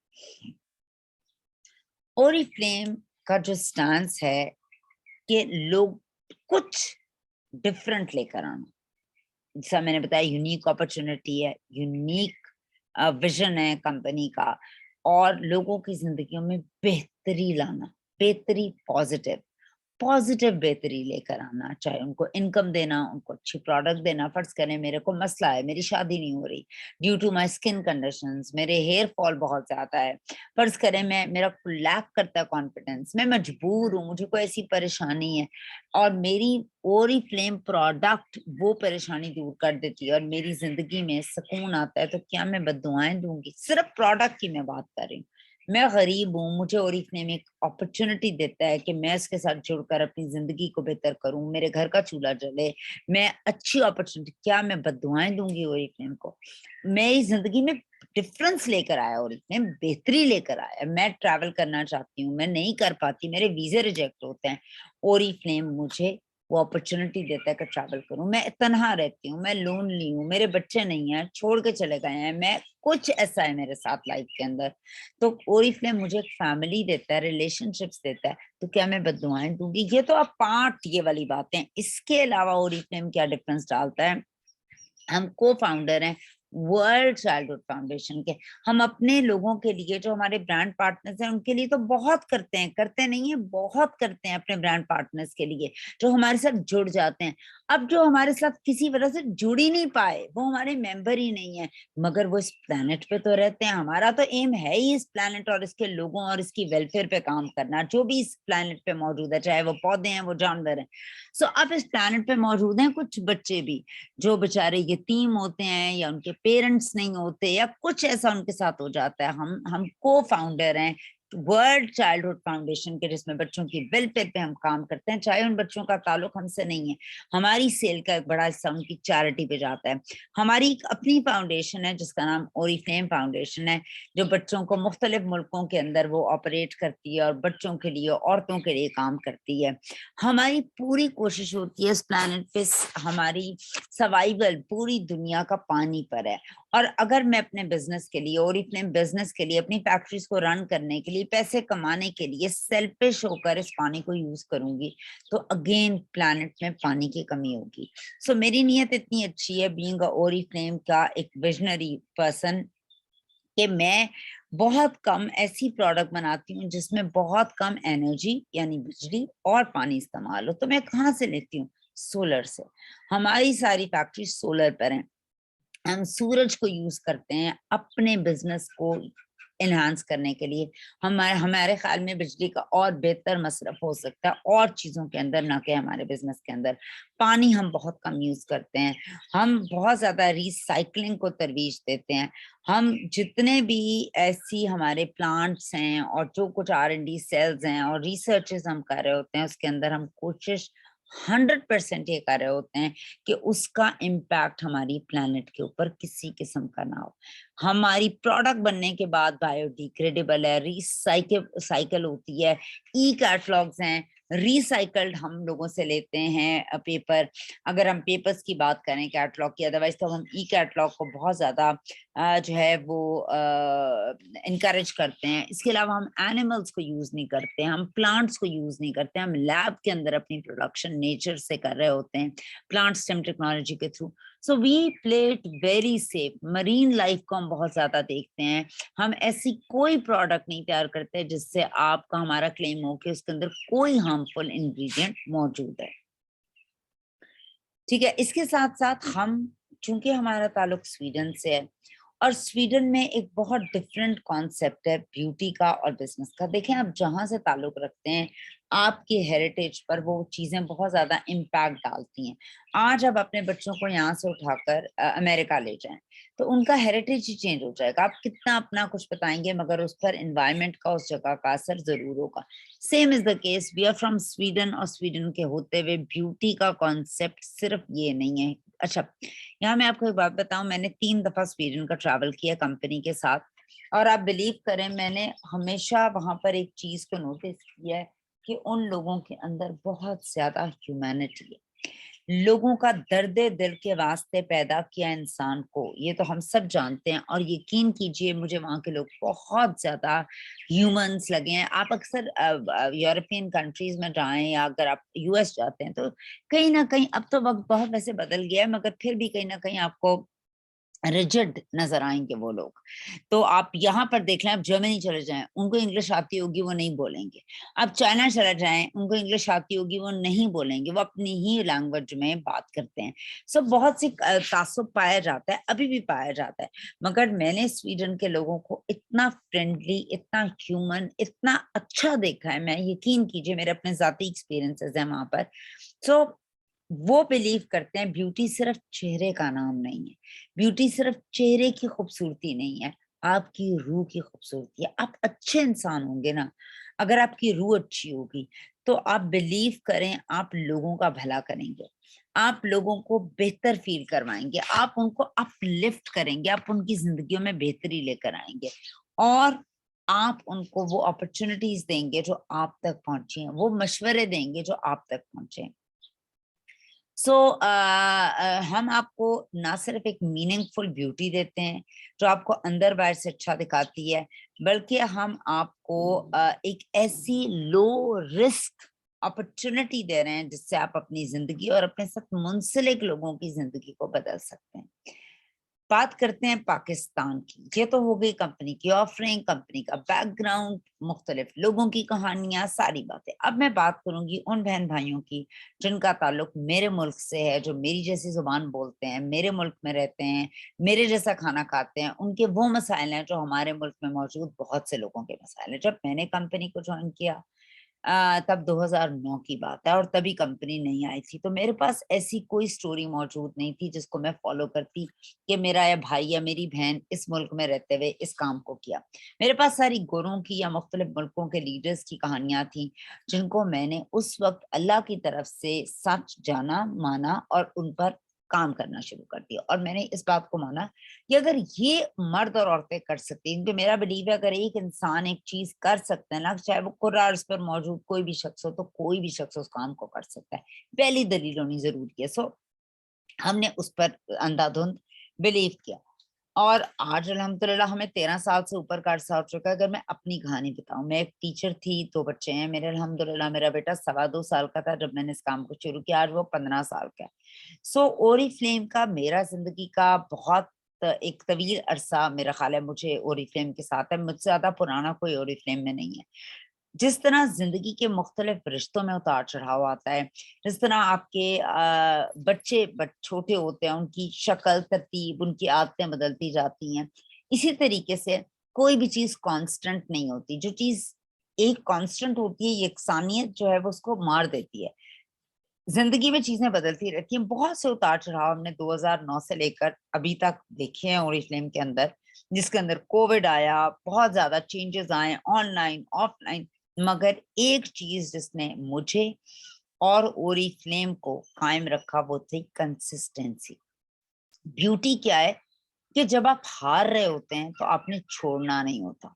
A: ओरिफ्लेम का जो स्टांस है कि लोग कुछ डिफरेंट लेकर आना, जैसा मैंने बताया, यूनिक अपॉर्चुनिटी है, यूनिक विजन है कंपनी का, और लोगों की जिंदगियों में बेहतरी लाना, बेहतरी, पॉजिटिव पॉजिटिव बेहतरी लेकर आना, चाहे उनको इनकम देना, उनको अच्छी प्रोडक्ट देना। फर्ज करें मेरे को मसला है, मेरी शादी नहीं हो रही due to my skin conditions, मेरे हेयर फॉल बहुत ज्यादा है, फर्ज करें मैं, मेरा लैक करता है कॉन्फिडेंस, मैं मजबूर हूँ, मुझे कोई ऐसी परेशानी है, और मेरी ओरिफ्लेम प्रोडक्ट वो परेशानी दूर कर देती है और मेरी जिंदगी में सुकून आता है, तो क्या मैं बद्दुआएं दूंगी? सिर्फ प्रोडक्ट की मैं बात कर रही हूँ। मैं गरीब हूँ, मुझे ओरिफ्लेम एक अपॉर्चुनिटी देता है कि मैं इसके साथ जुड़कर अपनी जिंदगी को बेहतर करूं, मेरे घर का चूल्हा जले, मैं अच्छी अपॉर्चुनिटी, क्या मैं बद्दुआएं दूंगी ओरिफ्लेम को? मैं इस जिंदगी में डिफरेंस लेकर आया, ओरिफ्लेम बेहतरी लेकर आया। मैं ट्रैवल करना चाहती हूँ, मैं नहीं कर पाती, मेरे वीजे रिजेक्ट होते हैं, ओरिफ्लेम मुझे वो अपॉर्चुनिटी देता है कि ट्रैवल करूं। मैं तनहा रहती हूँ, मैं लोनली हूँ, मेरे बच्चे नहीं हैं, छोड़ के चले गए हैं, मैं कुछ ऐसा है मेरे साथ लाइफ के अंदर, तो ओरिफ्लेम मुझे एक फैमिली देता है, रिलेशनशिप्स देता है, तो क्या मैं बददुआएं दूंगी? ये तो आप पार्ट ये वाली बातें। इसके अलावा ओरिफ्लेम क्या डिफरेंस डालता है, हम को फाउंडर हैं वर्ल्ड चाइल्डहुड फाउंडेशन के। हम अपने लोगों के लिए, जो हमारे ब्रांड पार्टनर्स हैं, उनके लिए तो बहुत करते हैं, करते नहीं है, बहुत करते हैं अपने ब्रांड पार्टनर्स के लिए जो हमारे साथ जुड़ जाते हैं। अब जो हमारे साथ किसी वजह से जुड़ ही नहीं पाए, वो हमारे मेंबर ही नहीं है, मगर वो इस प्लेनेट पे तो रहते हैं। हमारा तो एम है ही इस प्लेनेट और इसके लोगों और इसकी वेलफेयर पे काम करना, जो भी इस प्लेनेट पे मौजूद है, चाहे वो पौधे हैं, वो जानवर हैं। सो अब इस प्लेनेट पे मौजूद हैं कुछ बच्चे भी जो बेचारे यतीम होते हैं, या उनके पेरेंट्स नहीं होते, या कुछ ऐसा उनके साथ हो जाता है। हम को फाउंडर हैं वर्ल्ड चाइल्डहुड फाउंडेशन के, जिसमें बच्चों की वेलफेयर पे हम काम करते हैं, चाहे उन बच्चों का ताल्लुक हमसे नहीं है। हमारी सेल का एक बड़ा हिस्सा उनकी चैरिटी पे जाता है। हमारी एक अपनी फाउंडेशन है जिसका नाम ओरिफ्लेम फाउंडेशन है, जो बच्चों को मुख्तलिफ मुल्कों के अंदर वो ऑपरेट करती है और बच्चों के लिए, औरतों के लिए काम करती है। हमारी पूरी कोशिश होती है इस प्लेनेट पे, हमारी सर्वाइवल पूरी दुनिया का पानी पर है। और अगर मैं अपने बिजनेस के लिए, ओरिफ्लेम बिजनेस के लिए, अपनी फैक्ट्रीज को रन करने के लिए, पैसे कमाने के लिए सेल्फिश होकर इस पानी को यूज करूंगी, तो अगेन प्लैनेट में पानी की कमी होगी। सो मेरी नीयत इतनी अच्छी है, बीइंग अ ओरिफ्लेम का एक विजनरी पर्सन, कि मैं बहुत कम ऐसी प्रोडक्ट बनाती हूँ जिसमें बहुत कम एनर्जी यानी बिजली और पानी इस्तेमाल हो। तो मैं कहाँ से लेती हूँ? सोलर से। हमारी सारी फैक्ट्री सोलर पर है। हम सूरज को यूज करते हैं अपने बिजनेस को एनहांस करने के लिए। हमारे हमारे ख्याल में बिजली का और बेहतर मसरफ हो सकता है और चीजों के अंदर, ना कि हमारे बिजनेस के अंदर। पानी हम बहुत कम यूज करते हैं, हम बहुत ज्यादा रिसाइकलिंग को तरवीज देते हैं। हम जितने भी ऐसी हमारे प्लांट्स हैं और जो कुछ R&D सेल्स हैं और रिसर्चेस हम कर रहे होते हैं, उसके अंदर हम कोशिश 100% ये कर रहे होते हैं कि उसका इम्पैक्ट हमारी प्लेनेट के ऊपर किसी किस्म का ना हो। हमारी प्रोडक्ट बनने के बाद बायोडिग्रेडेबल है, रिसाइकिल साइकिल होती है, ई कैटलॉग्स हैं, रिसाइकल्ड हम लोगों से लेते हैं पेपर। अगर हम पेपर्स की बात करें कैटलॉग की, अदरवाइज तो हम ई कैटलॉग को बहुत ज्यादा जो है वो इनकरेज करते हैं। इसके अलावा हम एनिमल्स को यूज नहीं करते, हम प्लांट्स को यूज नहीं करते, हम लैब के अंदर अपनी प्रोडक्शन नेचर से कर रहे होते हैं प्लांट स्टेम टेक्नोलॉजी के through. So we play it very safe. Marine life को हम बहुत ज्यादा देखते हैं। हम ऐसी कोई प्रोडक्ट नहीं तैयार करते जिससे आपका हमारा क्लेम हो कि उसके अंदर कोई हार्मफुल इंग्रेडिएंट मौजूद है। ठीक है, इसके साथ साथ हम, चूंकि हमारा ताल्लुक स्वीडन से है, और स्वीडन में एक बहुत डिफरेंट कॉन्सेप्ट है ब्यूटी का और बिजनेस का। देखें, आप जहां से ताल्लुक रखते हैं, आपकी हेरिटेज पर वो चीजें बहुत ज्यादा इम्पैक्ट डालती हैं। आज आप अपने बच्चों को यहाँ से उठाकर अमेरिका ले जाएं, तो उनका हेरिटेज ही चेंज हो जाएगा। आप कितना अपना कुछ बताएंगे, मगर उस पर एनवायरमेंट का, उस जगह का असर जरूर होगा। Same is the case, we are from Sweden, और स्वीडन के होते हुए ब्यूटी का कॉन्सेप्ट सिर्फ ये नहीं है। अच्छा, यहाँ मैं आपको एक बात बताऊं, मैंने 3 दफा स्वीडन का ट्रैवल किया कंपनी के साथ, और आप बिलीव करें, मैंने हमेशा वहां पर एक चीज को नोटिस किया है कि उन लोगों के अंदर बहुत ज्यादा ह्यूमैनिटी है। लोगों का दर्दे दिल के वास्ते पैदा किया इंसान को, ये तो हम सब जानते हैं। और यकीन कीजिए, मुझे वहाँ के लोग बहुत ज्यादा ह्यूमंस लगे हैं। आप अक्सर यूरोपियन कंट्रीज में जाएं, या अगर आप US जाते हैं, तो कहीं ना कहीं, अब तो वक्त बहुत वैसे बदल गया है, मगर फिर भी कहीं ना कहीं आपको रिजिड नजर आएंगे वो लोग। तो आप यहाँ पर देख लें, आप जर्मनी चले जाएं, उनको इंग्लिश आती होगी, वो नहीं बोलेंगे। आप चाइना चले जाएं, उनको इंग्लिश आती होगी, वो नहीं बोलेंगे, वो अपनी ही लैंग्वेज में बात करते हैं। सो बहुत सी तासुब पाया जाता है, अभी भी पाया जाता है। मगर मैंने स्वीडन के लोगों को इतना फ्रेंडली, इतना ह्यूमन, इतना अच्छा देखा है, मैं, यकीन कीजिए, मेरे अपने जाती एक्सपीरियंसेस हैं वहां पर। सो वो बिलीव करते हैं ब्यूटी सिर्फ चेहरे का नाम नहीं है, ब्यूटी सिर्फ चेहरे की खूबसूरती नहीं है, आपकी रूह की खूबसूरती है। आप अच्छे इंसान होंगे ना, अगर आपकी रूह अच्छी होगी, तो आप बिलीव करें, आप लोगों का भला करेंगे, आप लोगों को बेहतर फील करवाएंगे, आप उनको अपलिफ्ट करेंगे, आप उनकी जिंदगियों में बेहतरी लेकर आएंगे, और आप उनको वो अपॉर्चुनिटीज देंगे जो आप तक पहुंची हैं, वो मशवरे देंगे जो आप तक पहुंचे हैं। سو ہم آپ کو نہ صرف ایک میننگ فل بیوٹی دیتے ہیں جو آپ کو اندر باہر سے اچھا دکھاتی ہے، بلکہ ہم آپ کو ایک ایسی لو رسک اپرچونٹی دے رہے ہیں جس سے آپ اپنی زندگی اور اپنے ساتھ منسلک لوگوں کی زندگی کو بدل سکتے ہیں۔ بات کرتے ہیں پاکستان کی، یہ تو ہو گئی کمپنی کی آفرنگ، کمپنی کا بیک گراؤنڈ، مختلف لوگوں کی کہانیاں، ساری باتیں۔ اب میں بات کروں گی ان بہن بھائیوں کی جن کا تعلق میرے ملک سے ہے، جو میری جیسی زبان بولتے ہیں، میرے ملک میں رہتے ہیں، میرے جیسا کھانا کھاتے ہیں۔ ان کے وہ مسائل ہیں جو ہمارے ملک میں موجود بہت سے لوگوں کے مسائل ہیں۔ جب میں نے کمپنی کو جوائن کیا تب 2009 کی بات ہے اور تبھی کمپنی نہیں آئی تھی، تو میرے پاس ایسی کوئی سٹوری موجود نہیں تھی جس کو میں فالو کرتی کہ میرا یا بھائی یا میری بہن اس ملک میں رہتے ہوئے اس کام کو کیا۔ میرے پاس ساری گوروں کی یا مختلف ملکوں کے لیڈرز کی کہانیاں تھیں جن کو میں نے اس وقت اللہ کی طرف سے سچ جانا، مانا اور ان پر کام کرنا شروع کر دیا۔ اور میں نے اس بات کو مانا کہ اگر یہ مرد اور عورتیں کر سکتی ہیں، کیونکہ میرا بلیو ہے اگر ایک انسان ایک چیز کر سکتا ہے نا، چاہے وہ قرآن پر موجود کوئی بھی شخص ہو، تو کوئی بھی شخص اس کام کو کر سکتا ہے۔ پہلی دلیل ہونی ضروری ہے۔ سو ہم نے اس پر اندھا دھند بلیو کیا، اور آج الحمدللہ ہمیں 13 سال سے اوپر کا عرصہ ہو چکا ہے۔ اگر میں اپنی کہانی بتاؤں، میں ایک ٹیچر تھی، 2 بچے ہیں میرے الحمدللہ۔ میرا بیٹا 2.25 سال کا تھا جب میں نے اس کام کو شروع کیا، آج وہ 15 سال کا ہے۔ سو اوری فلیم کا میرا زندگی کا بہت ایک طویل عرصہ میرا خیال ہے مجھے اوری فلیم کے ساتھ ہے، مجھ سے زیادہ پرانا کوئی اوری فلیم میں نہیں ہے۔ جس طرح زندگی کے مختلف رشتوں میں اتار چڑھاؤ آتا ہے، جس طرح آپ کے بچے چھوٹے ہوتے ہیں، ان کی شکل، ترتیب، ان کی عادتیں بدلتی جاتی ہیں، اسی طریقے سے کوئی بھی چیز کانسٹنٹ نہیں ہوتی۔ جو چیز ایک کانسٹنٹ ہوتی ہے، یکسانیت جو ہے وہ اس کو مار دیتی ہے۔ زندگی میں چیزیں بدلتی رہتی ہیں، بہت سے اتار چڑھاؤ ہم نے 2009 سے لے کر ابھی تک دیکھے ہیں اوری فلیم کے اندر، جس کے اندر کووڈ آیا، بہت زیادہ چینجز آئے، آن لائن، آف لائن، مگر ایک چیز جس نے مجھے اور اوری فلیم کو قائم رکھا وہ تھی کنسسٹنسی۔ بیوٹی کیا ہے کہ جب آپ ہار رہے ہوتے ہیں تو آپ نے چھوڑنا نہیں ہوتا،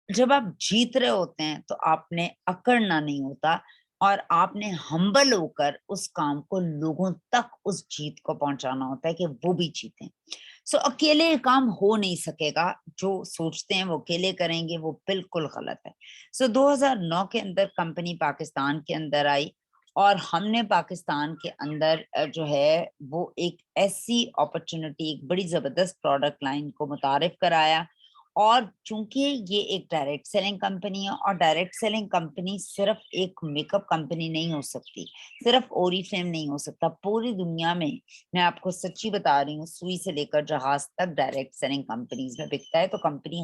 A: جب آپ جیت رہے ہوتے ہیں تو آپ نے اکڑنا نہیں ہوتا، اور آپ نے ہمبل ہو کر اس کام کو لوگوں تک اس جیت کو پہنچانا ہوتا ہے کہ وہ بھی جیتیں۔ سو اکیلے یہ کام ہو نہیں سکے گا، جو سوچتے ہیں وہ اکیلے کریں گے وہ بالکل غلط ہے۔ سو 2009 کے اندر کمپنی پاکستان کے اندر آئی، اور ہم نے پاکستان کے اندر جو ہے وہ ایک ایسی اپرچونٹی، ایک بڑی زبردست پروڈکٹ لائن کو متعارف کرایا۔ اور چونکہ یہ ایک ڈائریکٹ سیلنگ کمپنی ہے، اور ڈائریکٹ سیلنگ کمپنی صرف ایک میک اپ کمپنی نہیں ہو سکتی، صرف اوری فلیم نہیں ہو سکتا، پوری دنیا میں آپ کو سچی بتا رہی ہوں، سوئی سے لے کر جہاز تک ڈائریکٹ سیلنگ کمپنیز میں بکتا ہے۔ تو کمپنی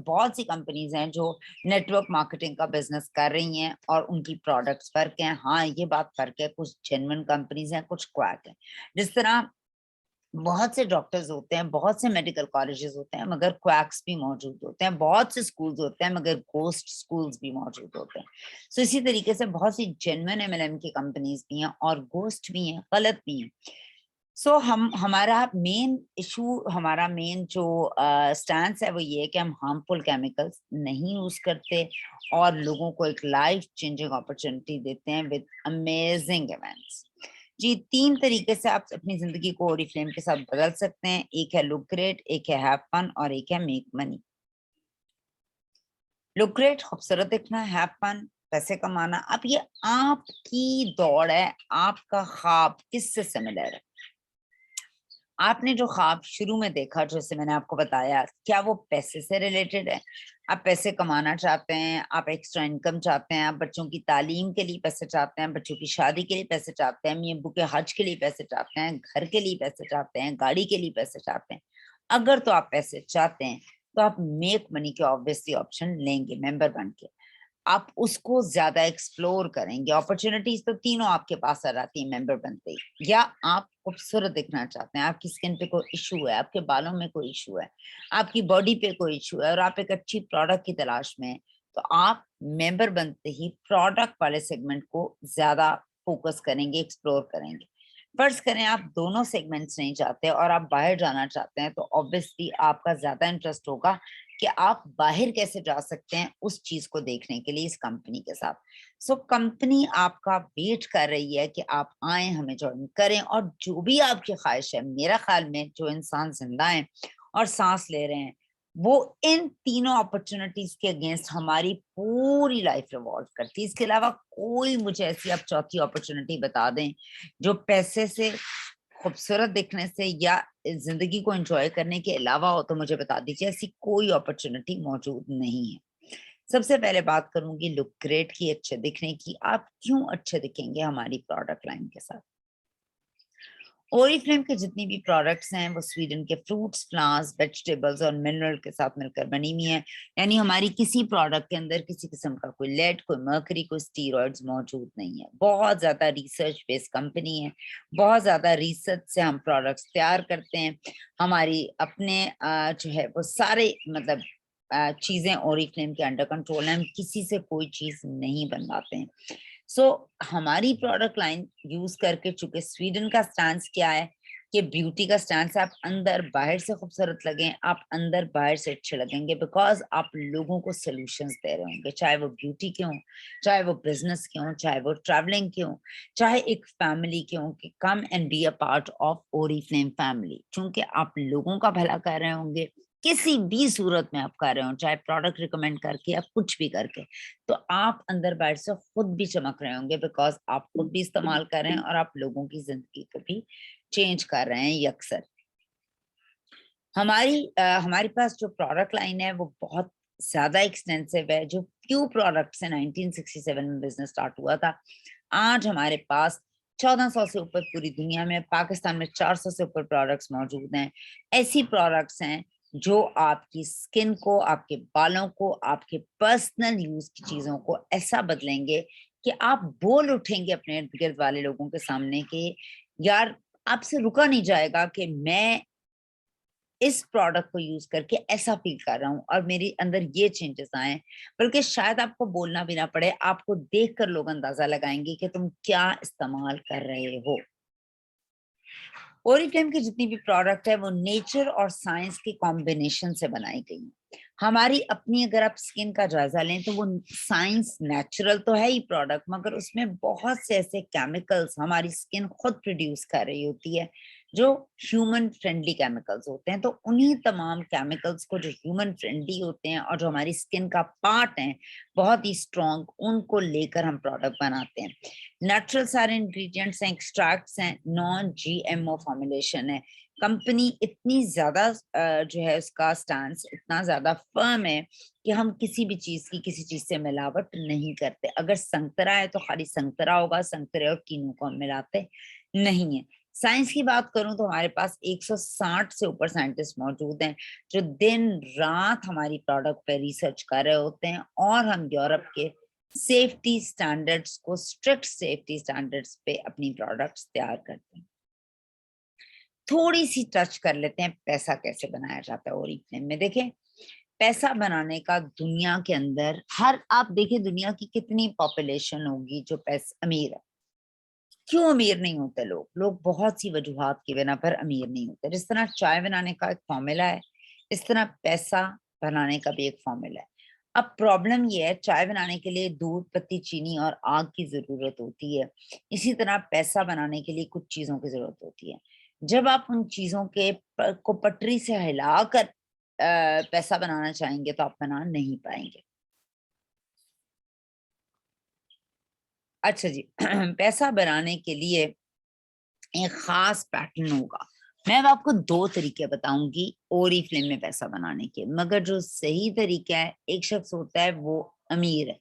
A: بہت سی کمپنیز ہیں جو نیٹ ورک مارکیٹنگ کا بزنس کر رہی ہیں، اور ان کی پروڈکٹس فرق ہیں۔ ہاں یہ بات فرق ہے، کچھ جینوئن کمپنیز ہیں، کچھ کویک ہیں۔ جس طرح بہت سے ڈاکٹرز ہوتے ہیں، بہت سے میڈیکل کالجز ہوتے ہیں، مگر کویکس بھی موجود ہوتے ہیں، بہت سے سکولز ہوتے ہیں مگر گھوسٹ سکولز بھی موجود ہوتے ہیں۔ سو اسی طریقے سے بہت سی جینوئن MLM کی کمپنیز بھی ہیں، اور گھوسٹ بھی ہیں، غلط بھی ہیں۔ سو ہمارا مین جو سٹانس ہے وہ یہ ہے کہ ہم ہارمفل کیمیکلز نہیں یوز کرتے، اور لوگوں کو ایک لائف چینجنگ اپرچونٹی دیتے ہیں ود امیزنگ ایونٹس۔ جی 3 طریقے سے آپ اپنی زندگی کو اوری فلیم کے ساتھ بدل سکتے ہیں، ایک ہے لک گریٹ، ایک ہے ہیو فن، اور ایک ہے میک منی۔ لک گریٹ، خوبصورت دکھنا، ہیو فن، پیسے کمانا۔ اب یہ آپ کی دوڑ ہے، آپ کا خواب کس سے سملر ہے؟ آپ نے جو خواب شروع میں دیکھا، جیسے میں نے آپ کو بتایا، کیا وہ پیسے سے ریلیٹڈ ہے؟ آپ پیسے کمانا چاہتے ہیں، آپ ایکسٹرا انکم چاہتے ہیں، آپ بچوں کی تعلیم کے لیے پیسے چاہتے ہیں، بچوں کی شادی کے لیے پیسے چاہتے ہیں، امی ابو کے حج کے لیے پیسے چاہتے ہیں، گھر کے لیے پیسے چاہتے ہیں، گاڑی کے لیے پیسے چاہتے ہیں؟ اگر تو آپ پیسے چاہتے ہیں تو آپ میک منی کے آبویسلی آپشن لیں گے ممبر بن کے، آپ اس کو زیادہ ایکسپلور کریں گے۔ اپرچونٹیز تو تینوں آپ کے پاس آ جاتی ہیں ممبر بنتے ہی۔ یا آپ خوبصورت دکھنا چاہتے ہیں، آپ کی اسکن پہ کوئی ایشو ہے، آپ کے بالوں میں کوئی ایشو ہے، آپ کی باڈی پہ کوئی ایشو ہے، اور آپ ایک اچھی پروڈکٹ کی تلاش میں ہیں، تو آپ ممبر بنتے ہی پروڈکٹ والے سیگمنٹ کو زیادہ فوکس کریں گے، ایکسپلور کریں گے۔ فرض کریں آپ دونوں سیگمنٹس نہیں چاہتے اور آپ باہر جانا چاہتے ہیں، تو آبویسلی آپ کا زیادہ انٹرسٹ ہوگا کہ آپ باہر کیسے جا سکتے ہیں اس چیز کو دیکھنے کے لیے اس کمپنی کے ساتھ۔ سو کمپنی آپ کا ویٹ کر رہی ہے کہ آپ آئیں، ہمیں جوائن کریں، اور جو بھی آپ کی خواہش ہے، میرا خیال میں جو انسان زندہ ہیں اور سانس لے رہے ہیں وہ ان تینوں اپرچونٹیز کے اگینسٹ ہماری پوری لائف ریوالو کرتی ہے. اس کے علاوہ کوئی مجھے ایسی آپ چوتھی اپرچونٹی بتا دیں جو پیسے سے، خوبصورت دکھنے سے یا زندگی کو انجوائے کرنے کے علاوہ ہو تو مجھے بتا دیجیے. ایسی کوئی اپرچونٹی موجود نہیں ہے. سب سے پہلے بات کروں گی لک گریٹ کی، اچھے دکھنے کی. آپ کیوں اچھے دکھیں گے ہماری پروڈکٹ لائن کے ساتھ؟ اوریفلیم کے جتنی بھی پروڈکٹس ہیں وہ سویڈن کے فروٹس، فلاورز، ویجیٹیبلز اور منرل کے ساتھ مل کر بنی ہوئی ہیں. یعنی ہماری کسی پروڈکٹ کے اندر کسی قسم کا کوئی لیڈ، کوئی مرکری، کوئی اسٹیرائڈز موجود نہیں ہے. بہت زیادہ ریسرچ بیس کمپنی ہے. بہت زیادہ ریسرچ سے ہم پروڈکٹس تیار کرتے ہیں. ہماری اپنے جو ہے وہ سارے مطلب چیزیں اوریفلیم کے انڈر کنٹرول ہیں. ہم کسی سے کوئی چیز نہیں بنواتے ہیں. سو ہماری پروڈکٹ لائن یوز کر کے، چونکہ سویڈن کا سٹانس کیا ہے کہ بیوٹی کا سٹانس ہے، آپ اندر باہر سے خوبصورت لگیں، آپ اندر باہر سے اچھے لگیں گے، بیکاز آپ لوگوں کو سولوشنز دے رہے ہوں گے، چاہے وہ بیوٹی کے ہوں، چاہے وہ بزنس کے ہوں، چاہے وہ ٹریولنگ کے ہوں، چاہے ایک فیملی کے ہوں کہ come and be a part of Oriflame family. چونکہ آپ لوگوں کا بھلا کر رہے ہوں گے کسی بھی صورت میں، آپ کر رہے ہوں، چاہے پروڈکٹ ریکمینڈ کر کے یا کچھ بھی کر کے، تو آپ اندر باہر سے خود بھی چمک رہے ہوں گے، بیکاز آپ خود بھی استعمال کر رہے ہیں اور آپ لوگوں کی زندگی کو بھی چینج کر رہے ہیں یکسر. ہمارے پاس جو پروڈکٹ لائن ہے وہ بہت زیادہ ایکسٹینسو ہے. جو فیو پروڈکٹس ہیں 1967 میں بزنس سٹارٹ ہوا تھا، آج ہمارے پاس 1400 سے اوپر پوری دنیا میں، پاکستان میں 400 سے اوپر پروڈکٹس موجود ہیں. ایسی پروڈکٹس ہیں جو آپ کی سکن کو، آپ کے بالوں کو، آپ کے پرسنل یوز کی چیزوں کو ایسا بدلیں گے کہ آپ بول اٹھیں گے اپنے ارد گرد والے لوگوں کے سامنے کہ یار آپ سے رکا نہیں جائے گا کہ میں اس پروڈکٹ کو یوز کر کے ایسا فیل کر رہا ہوں اور میری اندر یہ چینجز آئے. بلکہ شاید آپ کو بولنا بھی نہ پڑے، آپ کو دیکھ کر لوگ اندازہ لگائیں گے کہ تم کیا استعمال کر رہے ہو. اوریفلیم کی جتنی بھی پروڈکٹ ہے وہ نیچر اور سائنس کی کمبینیشن سے بنائی گئی ہیں. ہماری اپنی اگر آپ سکن کا جائزہ لیں تو وہ سائنس نیچرل تو ہے ہی پروڈکٹ، مگر اس میں بہت سے ایسے کیمیکلز ہماری سکن خود پروڈیوس کر رہی ہوتی ہے جو ہیومن فرینڈلی کیمیکلز ہوتے ہیں. تو انہی تمام کیمیکلز کو جو ہیومن فرینڈلی ہوتے ہیں اور جو ہماری سکن کا پارٹ ہیں بہت ہی اسٹرانگ، ان کو لے کر ہم پروڈکٹ بناتے ہیں. نیچرل سارے انگریڈینٹس ہیں، ایکسٹریکٹس ہیں، non G M O formulation ہے. کمپنی اتنی زیادہ جو ہے اس کا سٹانس اتنا زیادہ فرم ہے کہ ہم کسی بھی چیز کی کسی چیز سے ملاوٹ نہیں کرتے. اگر سنگترا ہے تو خالی سنگترا ہوگا، سنگترے اور کینو کو ہم ملاتے نہیں ہیں. سائنس کی بات کروں تو ہمارے پاس 160 سے اوپر سائنٹسٹ موجود ہیں جو دن رات ہماری پروڈکٹ پہ ریسرچ کر رہے ہوتے ہیں، اور ہم یورپ کے سیفٹی سٹینڈرڈز کو، اسٹرکٹ سیفٹی سٹینڈرڈز پہ اپنی پروڈکٹس تیار کرتے ہیں. تھوڑی سی ٹچ کر لیتے ہیں پیسہ کیسے بنایا جاتا ہے اوریفلیم میں. دیکھیں پیسہ بنانے کا دنیا کے اندر آپ دیکھیں دنیا کی کتنی پاپولیشن ہوگی جو امیر ہے. کیوں امیر نہیں ہوتے لوگ بہت سی وجوہات کی بنا پر امیر نہیں ہوتے. جس طرح چائے بنانے کا ایک فارمولا ہے، اس طرح پیسہ بنانے کا بھی ایک فارمولا ہے. اب پرابلم یہ ہے، چائے بنانے کے لیے دودھ، پتی، چینی اور آگ کی ضرورت ہوتی ہے. اسی طرح پیسہ بنانے کے لیے کچھ چیزوں کی ضرورت ہوتی ہے. جب آپ ان چیزوں کو پٹری سے ہلا کر پیسہ بنانا چاہیں گے تو آپ بنا نہیں پائیں گے. اچھا جی، پیسہ بنانے کے لیے ایک خاص پیٹرن ہوگا. میں اب آپ کو 2 طریقے بتاؤں گی اوریفلیم میں پیسہ بنانے کے، مگر جو صحیح طریقہ ہے، ایک شخص ہوتا ہے وہ امیر ہے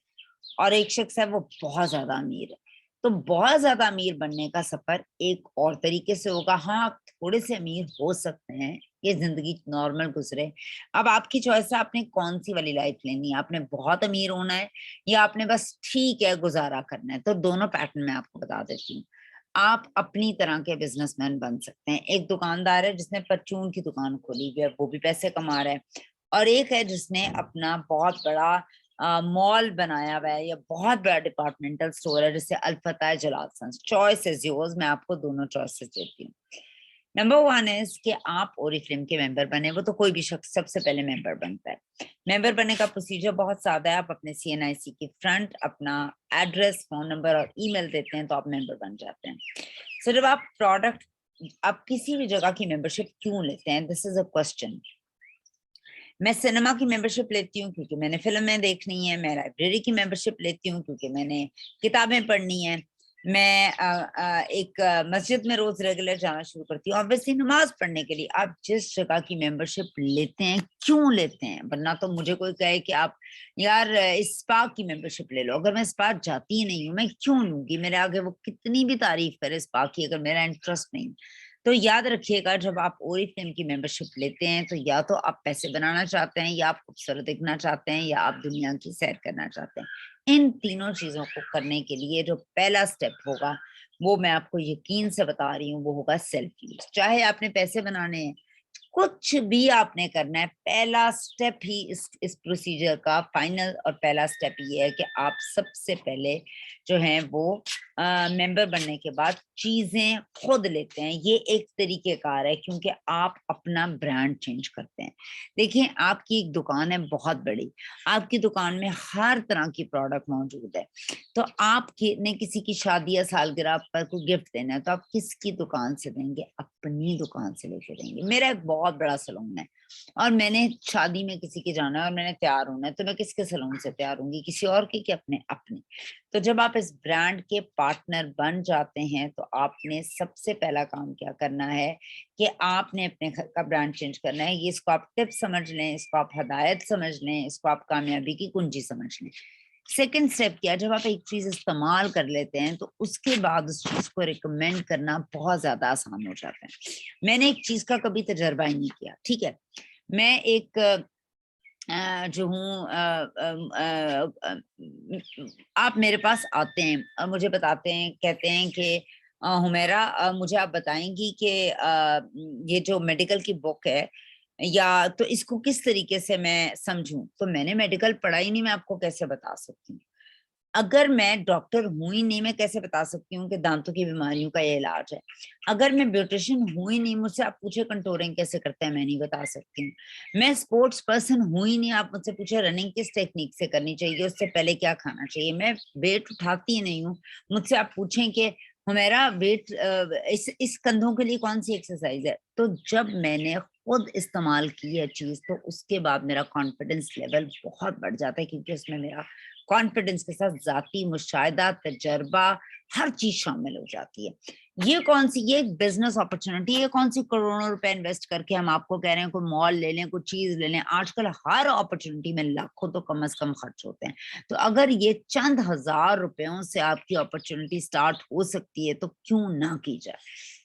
A: اور ایک شخص ہے وہ بہت زیادہ امیر ہے. تو بہت زیادہ امیر بننے کا سفر ایک اور طریقے سے ہوگا. ہاں آپ تھوڑے سے امیر ہو سکتے ہیں، یہ زندگی نارمل گزرے. اب آپ کی چوائس ہے آپ نے کون سی والی لائف لینی ہے. آپ نے بہت امیر ہونا ہے یا آپ نے بس ٹھیک ہے گزارا کرنا ہے. تو دونوں پیٹرن میں آپ کو بتا دیتی ہوں. آپ اپنی طرح کے بزنس مین بن سکتے ہیں. ایک دکاندار ہے جس نے پرچون کی دکان کھولی ہوئی ہے، وہ بھی پیسے کما رہا ہے. اور ایک ہے جس نے اپنا بہت بڑا مال بنایا ہوا ہے یا بہت بڑا ڈپارٹمنٹل اسٹور ہے جسے الفتح جلال سنس. Choice is yours. میں آپ کو دونوں چوائسز دیتی ہوں. नंबर 1 इज कि आप ओरिफ्लेम के मेंबर बने। वो तो कोई भी शख्स सबसे पहले मेंबर बनता है। मेंबर बनने का प्रोसीजर बहुत सादा है। आप अपने CNIC की फ्रंट अपना एड्रेस, फोन नंबर और ईमेल देते हैं तो आप मेंबर बन जाते हैं। सो जब आप किसी भी जगह की मेंबरशिप क्यों लेते हैं, दिस इज अ क्वेश्चन। मैं सिनेमा की मेंबरशिप लेती हूँ क्योंकि मैंने फिल्में देखनी है। मैं लाइब्रेरी की मेंबरशिप लेती हूँ क्योंकि मैंने किताबें पढ़नी है। मैं एक मस्जिद में रोज रेगुलर जाना शुरू करती हूँ ऑब्वियसली नमाज पढ़ने के लिए। आप जिस जगह की मेंबरशिप लेते हैं क्यों लेते हैं, वरना तो मुझे कोई कहे कि आप यार इस स्पा की मेंबरशिप ले लो, अगर मैं स्पा जाती ही नहीं हूँ मैं क्यों लूंगी? मेरे आगे वो कितनी भी तारीफ करे स्पा की, अगर मेरा इंटरेस्ट नहीं। तो याद रखिएगा, जब आप ओरिफ्लेम की मेंबरशिप लेते हैं तो या तो आप पैसे बनाना चाहते हैं, या आप खूबसूरत दिखना चाहते हैं, या आप दुनिया की सैर करना चाहते हैं। इन तीनों चीजों को करने के लिए जो पहला स्टेप होगा वो मैं आपको यकीन से बता रही हूँ, वो होगा सेल्फ यूज। चाहे आपने पैसे बनाने हैं, कुछ भी आपने करना है, पहला स्टेप ही इस प्रोसीजर का फाइनल और पहला स्टेप ये है कि आप सबसे पहले जो है वो मेंबर बनने के बाद चीजें खुद लेते हैं। ये एक तरीकेकार है क्योंकि आप अपना ब्रांड चेंज करते हैं। देखिए, आपकी एक दुकान है बहुत बड़ी, आपकी दुकान में हर तरह की प्रोडक्ट मौजूद है। तो ने किसी की शादी या सालगिरह पर कोई गिफ्ट देना है तो आप किसकी दुकान से देंगे? अपनी दुकान से लेके देंगे। मेरा एक बहुत बड़ा सलून है और मैंने शादी में किसी के जाना है और मैंने तैयार होना है, तो मैं किसके सलून से तैयार होंगी? किसी और के कि अपने? अपने। तो जब आप इस ब्रांड के पार्टनर बन जाते हैं तो आपने सबसे पहला काम क्या करना है कि आपने अपने घर का ब्रांड चेंज करना है। ये इसको आप टिप समझ लें, इसको आप हदायत समझ लें, इसको आप कामयाबी की कुंजी समझ लें। सेकंड स्टेप क्या, जब आप एक चीज इस्तेमाल कर लेते हैं तो उसके बाद उस चीज को रिकमेंड करना बहुत ज्यादा आसान हो जाता है। मैंने एक चीज का कभी तजर्बा ही नहीं किया, ठीक है? मैं एक जो हूँ आप मेरे पास आते हैं और मुझे बताते हैं, कहते हैं कि हुमैरा मुझे आप बताएंगी कि ये जो मेडिकल की बुक है या तो इसको किस तरीके से मैं समझूं? तो मैंने मेडिकल पढ़ा ही नहीं, मैं आपको कैसे बता सकती हूँ? अगर मैं डॉक्टर हूं ही नहीं, मैं कैसे बता सकती हूँ कि दांतों की बीमारियों का ये इलाज है? अगर मैं ब्यूटिशियन हूं ही नहीं, मुझसे आप पूछे कंटोरिंग कैसे करते हैं, मैं नहीं बता सकती हूँ। मैं स्पोर्ट्स पर्सन हूं ही नहीं, आप मुझसे पूछे रनिंग किस टेक्निक से करनी चाहिए, उससे पहले क्या खाना चाहिए, मैं वेट उठाती ही नहीं हूँ। मुझसे आप पूछें कि मेरा वेट इस कंधों के लिए कौन सी एक्सरसाइज है, तो जब मैंने खुद इस्तेमाल की है चीज तो उसके बाद मेरा कॉन्फिडेंस लेवल बहुत बढ़ जाता है, क्योंकि उसमें मेरा कॉन्फिडेंस के साथ जाती मुशाहिदा, तजर्बा, हर चीज शामिल हो जाती है। ये एक बिजनेस अपॉर्चुनिटी है। कौन सी करोड़ों रुपए इन्वेस्ट करके हम आपको कह रहे हैं कोई मॉल ले लें, कोई चीज ले लें? आजकल हर अपॉर्चुनिटी में लाखों तो कम से कम खर्च होते हैं। तो अगर ये चंद हजार रुपयों से आपकी अपॉर्चुनिटी स्टार्ट हो सकती है तो क्यों ना की जाए?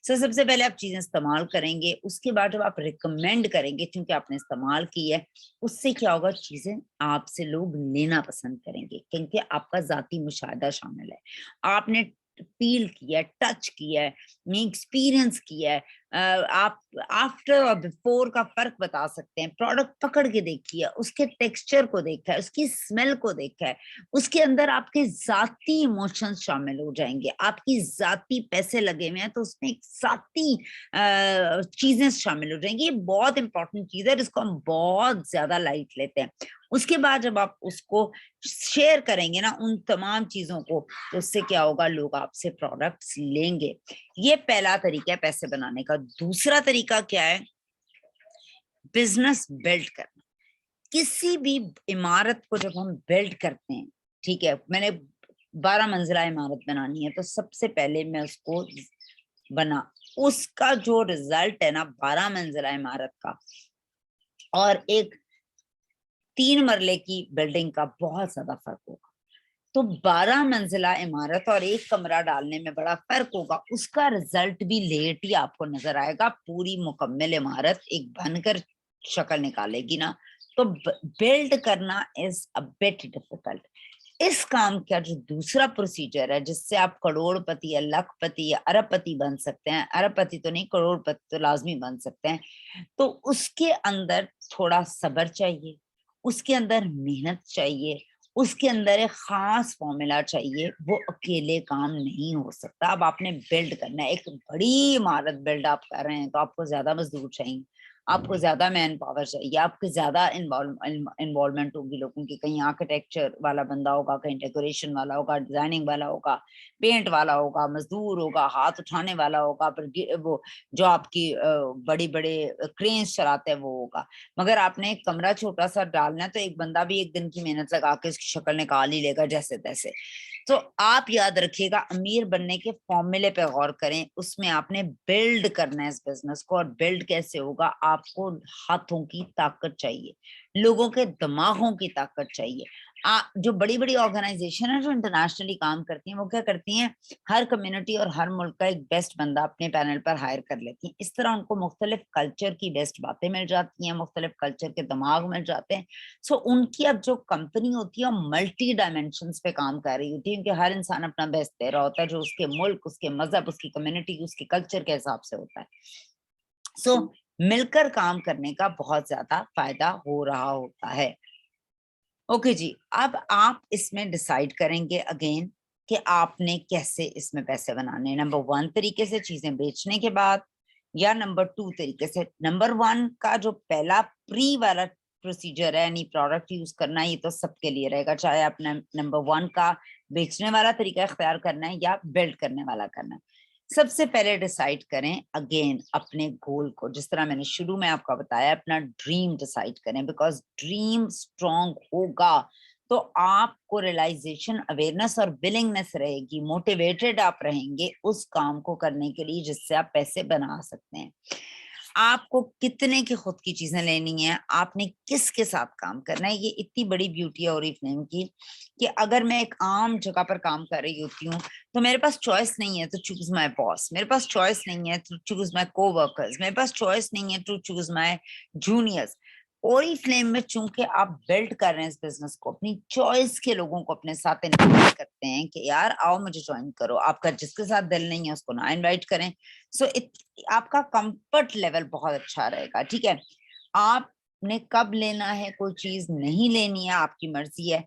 A: सबसे पहले आप चीजें इस्तेमाल करेंगे, उसके बाद जब आप रिकमेंड करेंगे क्योंकि आपने इस्तेमाल की है, उससे क्या होगा, चीजें आपसे लोग लेना पसंद करेंगे क्योंकि आपका जाती मुशाहिदा शामिल है। आपने फील किया है, टच किया है, एक्सपीरियंस किया है। आप आफ्टर और बिफोर का फर्क बता सकते हैं। प्रोडक्ट पकड़ के देखिए, उसके टेक्सचर को देखा है, उसकी स्मेल को देखा है, उसके अंदर आपके जाती इमोशंस शामिल हो जाएंगे। आपकी जाती पैसे लगे हुए हैं तो उसमें एक जाती चीजें शामिल हो जाएंगी। ये बहुत इंपॉर्टेंट चीज है जिसको हम बहुत ज्यादा लाइट लेते हैं। उसके बाद जब आप उसको शेयर करेंगे ना उन तमाम चीजों को, तो उससे क्या होगा, लोग आपसे प्रोडक्ट्स लेंगे। ये पहला तरीका है पैसे बनाने का। दूसरा तरीका क्या है? बिजनेस बिल्ड करना। किसी भी इमारत को जब हम बिल्ड करते हैं, ठीक है, मैंने 12 मंजिला इमारत बनानी है तो सबसे पहले मैं उसको बना उसका जो रिजल्ट है ना 12 मंजिला इमारत का और एक 3 मरले की बिल्डिंग का बहुत ज्यादा फर्क होगा। तो 12 मंजिला इमारत और एक कमरा डालने में बड़ा फर्क होगा। उसका रिजल्ट भी लेट ही आपको नजर आएगा। पूरी मुकम्मल इमारत एक बनकर शक्ल निकालेगी ना, तो बिल्ड करना इज अ बिट डिफिकल्ट। इस काम का जो दूसरा प्रोसीजर है जिससे आप करोड़पति या लखपति या अरबपति बन सकते हैं, अरबपति तो नहीं, करोड़पति तो लाजमी बन सकते हैं, तो उसके अंदर थोड़ा सब्र चाहिए, उसके अंदर मेहनत चाहिए, اس کے اندر ایک خاص فارمولا چاہیے, وہ اکیلے کام نہیں ہو سکتا. اب آپ نے بلڈ کرنا ہے, ایک بڑی عمارت بلڈ آپ کر رہے ہیں تو آپ کو زیادہ مزدور چاہیے, آپ کو زیادہ مین پاور چاہیے, آپ کو زیادہ انوالومنٹ ہوگی لوگوں کی. کہیں آرکیٹیکچر والا بندہ ہوگا, کہیں ڈیکوریشن والا ہوگا, ڈیزائننگ والا ہوگا, پینٹ والا ہوگا, مزدور ہوگا, ہاتھ اٹھانے والا ہوگا, پھر وہ جو آپ کی بڑی بڑے کرینز چلاتے ہیں وہ ہوگا. مگر آپ نے ایک کمرہ چھوٹا سا ڈالنا ہے تو ایک بندہ بھی ایک دن کی محنت لگا کے اس کی شکل نکال ہی لے گا جیسے تیسے. تو آپ یاد رکھیے گا, امیر بننے کے فارمولے پہ غور کریں, اس میں آپ نے بلڈ کرنا ہے اس بزنس کو. اور بلڈ کیسے ہوگا؟ آپ کو ہاتھوں کی طاقت چاہیے, لوگوں کے دماغوں کی طاقت چاہیے. جو بڑی بڑی آرگنائزیشن ہے جو انٹرنیشنلی کام کرتی ہیں, وہ کیا کرتی ہیں, ہر کمیونٹی اور ہر ملک کا ایک بیسٹ بندہ اپنے پینل پر ہائر کر لیتی ہیں. اس طرح ان کو مختلف کلچر کی بیسٹ باتیں مل جاتی ہیں, مختلف کلچر کے دماغ مل جاتے ہیں. سو ان کی اب جو کمپنی ہوتی ہے ملٹی ڈائمینشنز پہ کام کر رہی ہوتی ہے, کیونکہ ہر انسان اپنا بیسٹ دے رہا ہوتا ہے جو اس کے ملک, اس کے مذہب, اس کی کمیونٹی, اس کے کلچر کے حساب سے ہوتا ہے. سو مل کر کام کرنے کا بہت زیادہ فائدہ ہو رہا ہوتا ہے. اوکے جی, اب آپ اس میں ڈیسائیڈ کریں گے اگین کہ آپ نے کیسے اس میں پیسے بنانے. نمبر 1 طریقے سے چیزیں بیچنے کے بعد, یا نمبر 2 طریقے سے. نمبر 1 کا جو پہلا پری والا پروسیجر ہے, یعنی پروڈکٹ یوز کرنا, یہ تو سب کے لیے رہے گا, چاہے آپ نمبر 1 کا بیچنے والا طریقہ اختیار کرنا ہے یا بلڈ کرنے والا کرنا ہے. سب سے پہلے ڈیسائیڈ کریں اگین اپنے گول کو, جس طرح میں نے شروع میں آپ کو بتایا, اپنا ڈریم ڈیسائیڈ کریں. بیکاز ڈریم اسٹرانگ ہوگا تو آپ کو ریئلائزیشن, اویئرنیس اور ولنگنیس رہے گی, موٹیویٹڈ آپ رہیں گے اس کام کو کرنے کے لیے جس سے آپ پیسے بنا سکتے ہیں. آپ کو کتنے کی خود کی چیزیں لینی ہیں, آپ نے کس کے ساتھ کام کرنا ہے. یہ اتنی بڑی بیوٹی ہے اورiflame کی کہ اگر میں ایک عام جگہ پر کام کر رہی ہوتی ہوں تو میرے پاس چوائس نہیں ہے تو چوز مائی باس, میرے پاس چوائس نہیں ہے تو چوز مائی کو ورکرز, میرے پاس چوائس نہیں ہے ٹو چوز مائی جونیئرز. اورiflame میں چونکہ آپ بلڈ کر رہے ہیں اس بزنس کو, اپنی چوائس کے لوگوں کو اپنے ساتھ انوائٹ کرتے ہیں کہ یار آؤ مجھے جوائن کرو. آپ کا جس کے ساتھ دل نہیں ہے اس کو نہ انوائٹ کریں. سو آپ کا کمفرٹ لیول بہت اچھا رہے گا. ٹھیک ہے, آپ نے کب لینا ہے کوئی چیز, نہیں لینی ہے آپ کی مرضی ہے.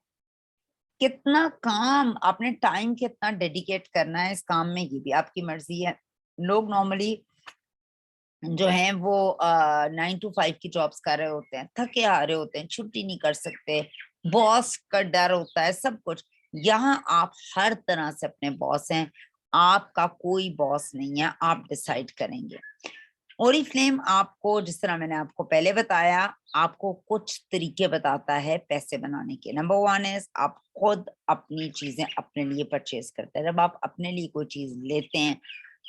A: کتنا کام آپ نے, ٹائم کتنا ڈیڈیکیٹ کرنا ہے اس کام میں, یہ بھی آپ کی مرضی ہے. لوگ نارملی جو ہیں وہ 9 to 5 کی جابس کر رہے ہوتے ہیں, تھکے آ رہے ہوتے ہیں, چھٹی نہیں کر سکتے, باس کا ڈر ہوتا ہے, سب کچھ. یہاں آپ ہر طرح سے اپنے باس ہیں, آپ کا کوئی باس نہیں ہے, آپ ڈیسائیڈ کریں گے. اورiflame آپ کو, جس طرح میں نے آپ کو پہلے بتایا, آپ کو کچھ طریقے بتاتا ہے پیسے بنانے کے. نمبر 1 ہے آپ خود اپنی چیزیں اپنے لیے پرچیز کرتے ہیں. جب آپ اپنے لیے کوئی چیز لیتے ہیں,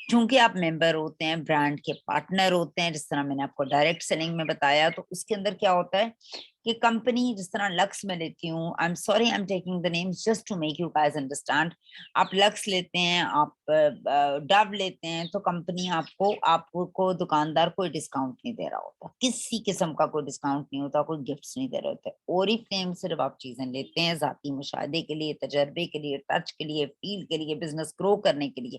A: چونکہ آپ ممبر ہوتے ہیں, برانڈ کے پارٹنر ہوتے ہیں, جس طرح میں نے آپ کو ڈائریکٹ سیلنگ میں بتایا, تو اس کے اندر کیا ہوتا ہے کہ کمپنی, جس طرح لکس میں لیتی ہوں, I am sorry I am taking the names just to make you guys understand. آپ لکس لیتے ہیں, آپ ڈو لیتے ہیں, تو کمپنی آپ کو دکاندار کوئی ڈسکاؤنٹ نہیں دے رہا ہوتا, کسی قسم کا کوئی ڈسکاؤنٹ نہیں ہوتا, کوئی گفٹس نہیں دے رہے ہوتے. اورiflame سے جب آپ چیزیں لیتے ہیں ذاتی مشاہدے کے لیے, تجربے کے لیے, ٹچ کے لیے, فیل کے لیے, بزنس گرو کرنے کے لیے,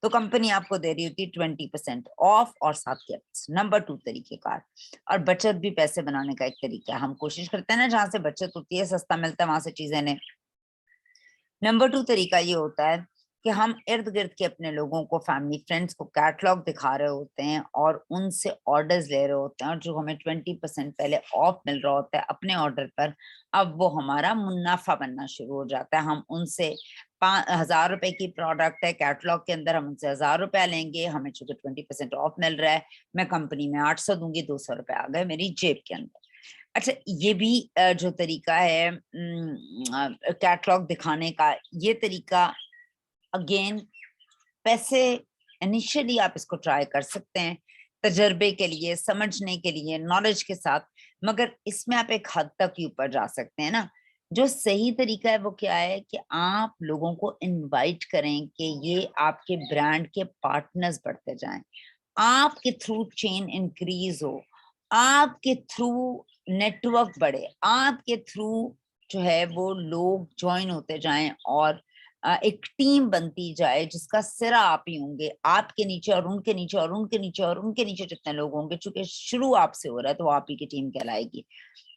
A: تو کمپنی آپ کو دے رہی ہوتی ہے 20% آف اور ساتھ گفٹس. نمبر 2 طریقے کار, اور بچت بھی پیسے بنانے کا ایک طریقہ ہے. ہم کوشش کرتے ہیں نا جہاں سے بچت ہوتی ہے, سستا ملتا ہے, وہاں سے چیزیں لیں. نمبر 2 طریقہ یہ ہوتا ہے کہ ہم ارد گرد کے اپنے لوگوں کو, فیملی فرینڈس کو کیٹلاگ دکھا رہے ہوتے ہیں اور ان سے آرڈرز لے رہے ہوتے ہیں, اور جو ہمیں 20% پہلے آف مل رہا ہوتا ہے اپنے آرڈر پر, اب وہ ہمارا منافع بننا شروع ہو جاتا ہے. ہم ان سے 1000 روپے کی پروڈکٹ ہے کیٹلاگ کے اندر, ہم ان سے 1000 روپیہ لیں گے, ہمیں چونکہ 20% آف مل رہا ہے, میں کمپنی میں 800 دوں گی, 200 روپے آ گئے میری جیب کے اندر. اچھا, یہ بھی جو طریقہ ہے کیٹلاگ دکھانے کا, یہ طریقہ اگین پیسے انیشلی آپ اس کو ٹرائی کر سکتے ہیں تجربے کے لیے, سمجھنے کے لیے, نالج کے ساتھ, مگر اس میں آپ ایک حد تک ہی اوپر جا سکتے ہیں نا. جو صحیح طریقہ ہے وہ کیا ہے کہ آپ لوگوں کو انوائٹ کریں کہ یہ آپ کے برانڈ کے پارٹنرز بڑھتے جائیں, آپ کے تھرو چین انکریز ہو, آپ کے تھرو نیٹ ورک بڑھے, آپ کے تھرو جو ہے وہ لوگ جوائن ہوتے جائیں, اور ایک ٹیم بنتی جائے جس کا سرا آپ ہی ہوں گے, آپ کے نیچے اور ان کے نیچے اور ان کے نیچے اور ان کے نیچے جتنے لوگ ہوں گے, چونکہ شروع آپ سے ہو رہا ہے تو آپ ہی کی ٹیم کہلائے گی.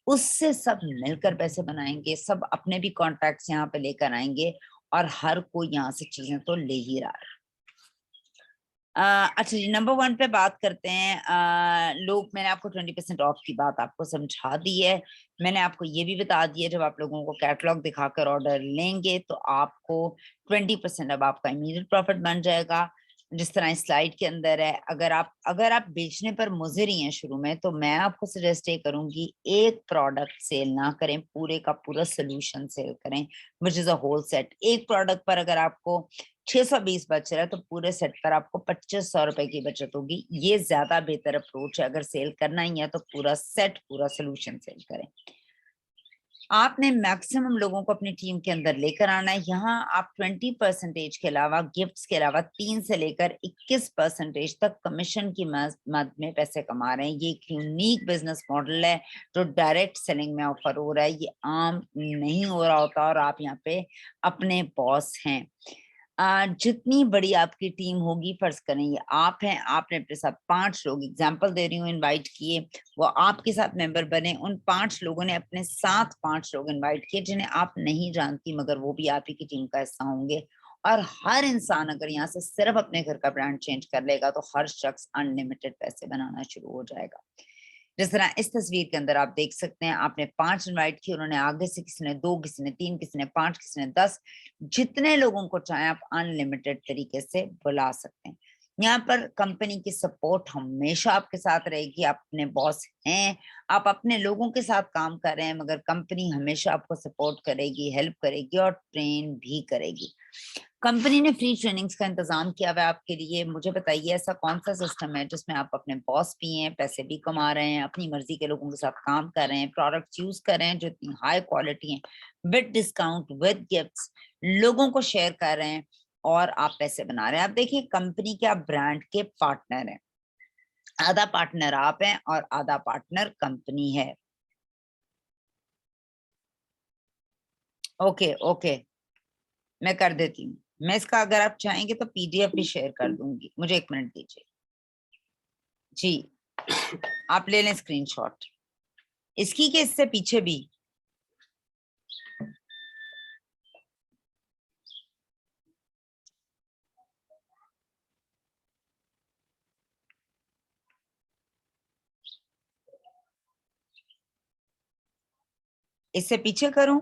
A: उससे सब मिलकर पैसे बनाएंगे, सब अपने भी कॉन्ट्रैक्ट्स यहाँ पे लेकर आएंगे और हर कोई यहाँ से चीजें तो ले ही रहा है। अच्छा जी, नंबर 1 पे बात करते हैं। लोग, मैंने आपको 20% ऑफ की बात आपको समझा दी है। मैंने आपको ये भी बता दिया, जब आप लोगों को कैटलॉग दिखाकर ऑर्डर लेंगे तो आपको 20% अब आपका इमीडिएट प्रॉफिट बन जाएगा, जिस तरह इस स्लाइड के अंदर है। अगर आप बेचने पर मुज़िर ही हैं शुरू में, तो मैं आपको सजेस्ट ये करूंगी, एक प्रोडक्ट सेल ना करें, पूरे का पूरा सोल्यूशन सेल करें, which is a whole set. एक प्रोडक्ट पर अगर आपको 620 बच रहा है तो पूरे सेट पर आपको 2500 रुपए की बचत होगी। ये ज्यादा बेहतर अप्रोच है। अगर सेल करना ही है तो पूरा सेट, पूरा सोल्यूशन सेल करें। आपने मैक्सिमम लोगों को अपनी टीम के अंदर लेकर आना है। यहाँ आप 20% के अलावा, गिफ्ट्स के अलावा 3 से लेकर 21% तक कमीशन की मद में पैसे कमा रहे हैं। ये एक यूनिक बिजनेस मॉडल है जो डायरेक्ट सेलिंग में ऑफर हो रहा है। ये आम नहीं हो रहा होता और आप यहाँ पे अपने बॉस हैं। जितनी बड़ी आपकी टीम होगी, फर्ज करें ये आप हैं, आपने अपने साथ 5 लोग, एग्जांपल दे रही हूँ, इनवाइट किए, वो आपके साथ मेंबर बने। उन 5 लोगों ने अपने साथ 5 लोग इनवाइट किए जिन्हें आप नहीं जानती, मगर वो भी आप ही की टीम का हिस्सा होंगे। और हर इंसान अगर यहाँ से सिर्फ अपने घर का ब्रांड चेंज कर लेगा तो हर शख्स अनलिमिटेड पैसे बनाना शुरू हो जाएगा। जिस तरह इस तस्वीर के अंदर आप देख सकते हैं, आपने 5 इनवाइट किए, उन्होंने आगे से किसी ने 2, किसी ने 3, किसी ने 5, किसी ने 10, जितने लोगों को चाहे आप अनलिमिटेड तरीके से बुला सकते हैं। यहाँ पर कंपनी की सपोर्ट हमेशा आपके साथ रहेगी। आप अपने बॉस हैं, आप अपने लोगों के साथ काम कर रहे हैं, मगर कंपनी हमेशा आपको सपोर्ट करेगी, हेल्प करेगी और ट्रेन भी करेगी। कंपनी ने फ्री ट्रेनिंग्स का इंतजाम किया हुआ है आपके लिए। मुझे बताइए, ऐसा कौन सा सिस्टम है जिसमें आप अपने बॉस भी हैं, पैसे भी कमा रहे हैं, अपनी मर्जी के लोगों के साथ काम कर रहे हैं, प्रोडक्ट यूज कर रहे हैं जो इतनी हाई क्वालिटी हैं, विद डिस्काउंट, विद गिफ्ट्स, लोगों को शेयर कर रहे हैं और आप पैसे बना रहे हैं। आप देखिए, कंपनी के आप ब्रांड के पार्टनर हैं। आधा पार्टनर आप हैं और आधा पार्टनर कंपनी है। ओके ओके, मैं कर देती हूँ। मैं इसका, अगर आप चाहेंगे तो पीडीएफ भी शेयर कर दूंगी। मुझे 1 मिनट दीजिए जी। आप ले लें स्क्रीनशॉट इसकी के इससे पीछे भी। इससे पीछे करूं?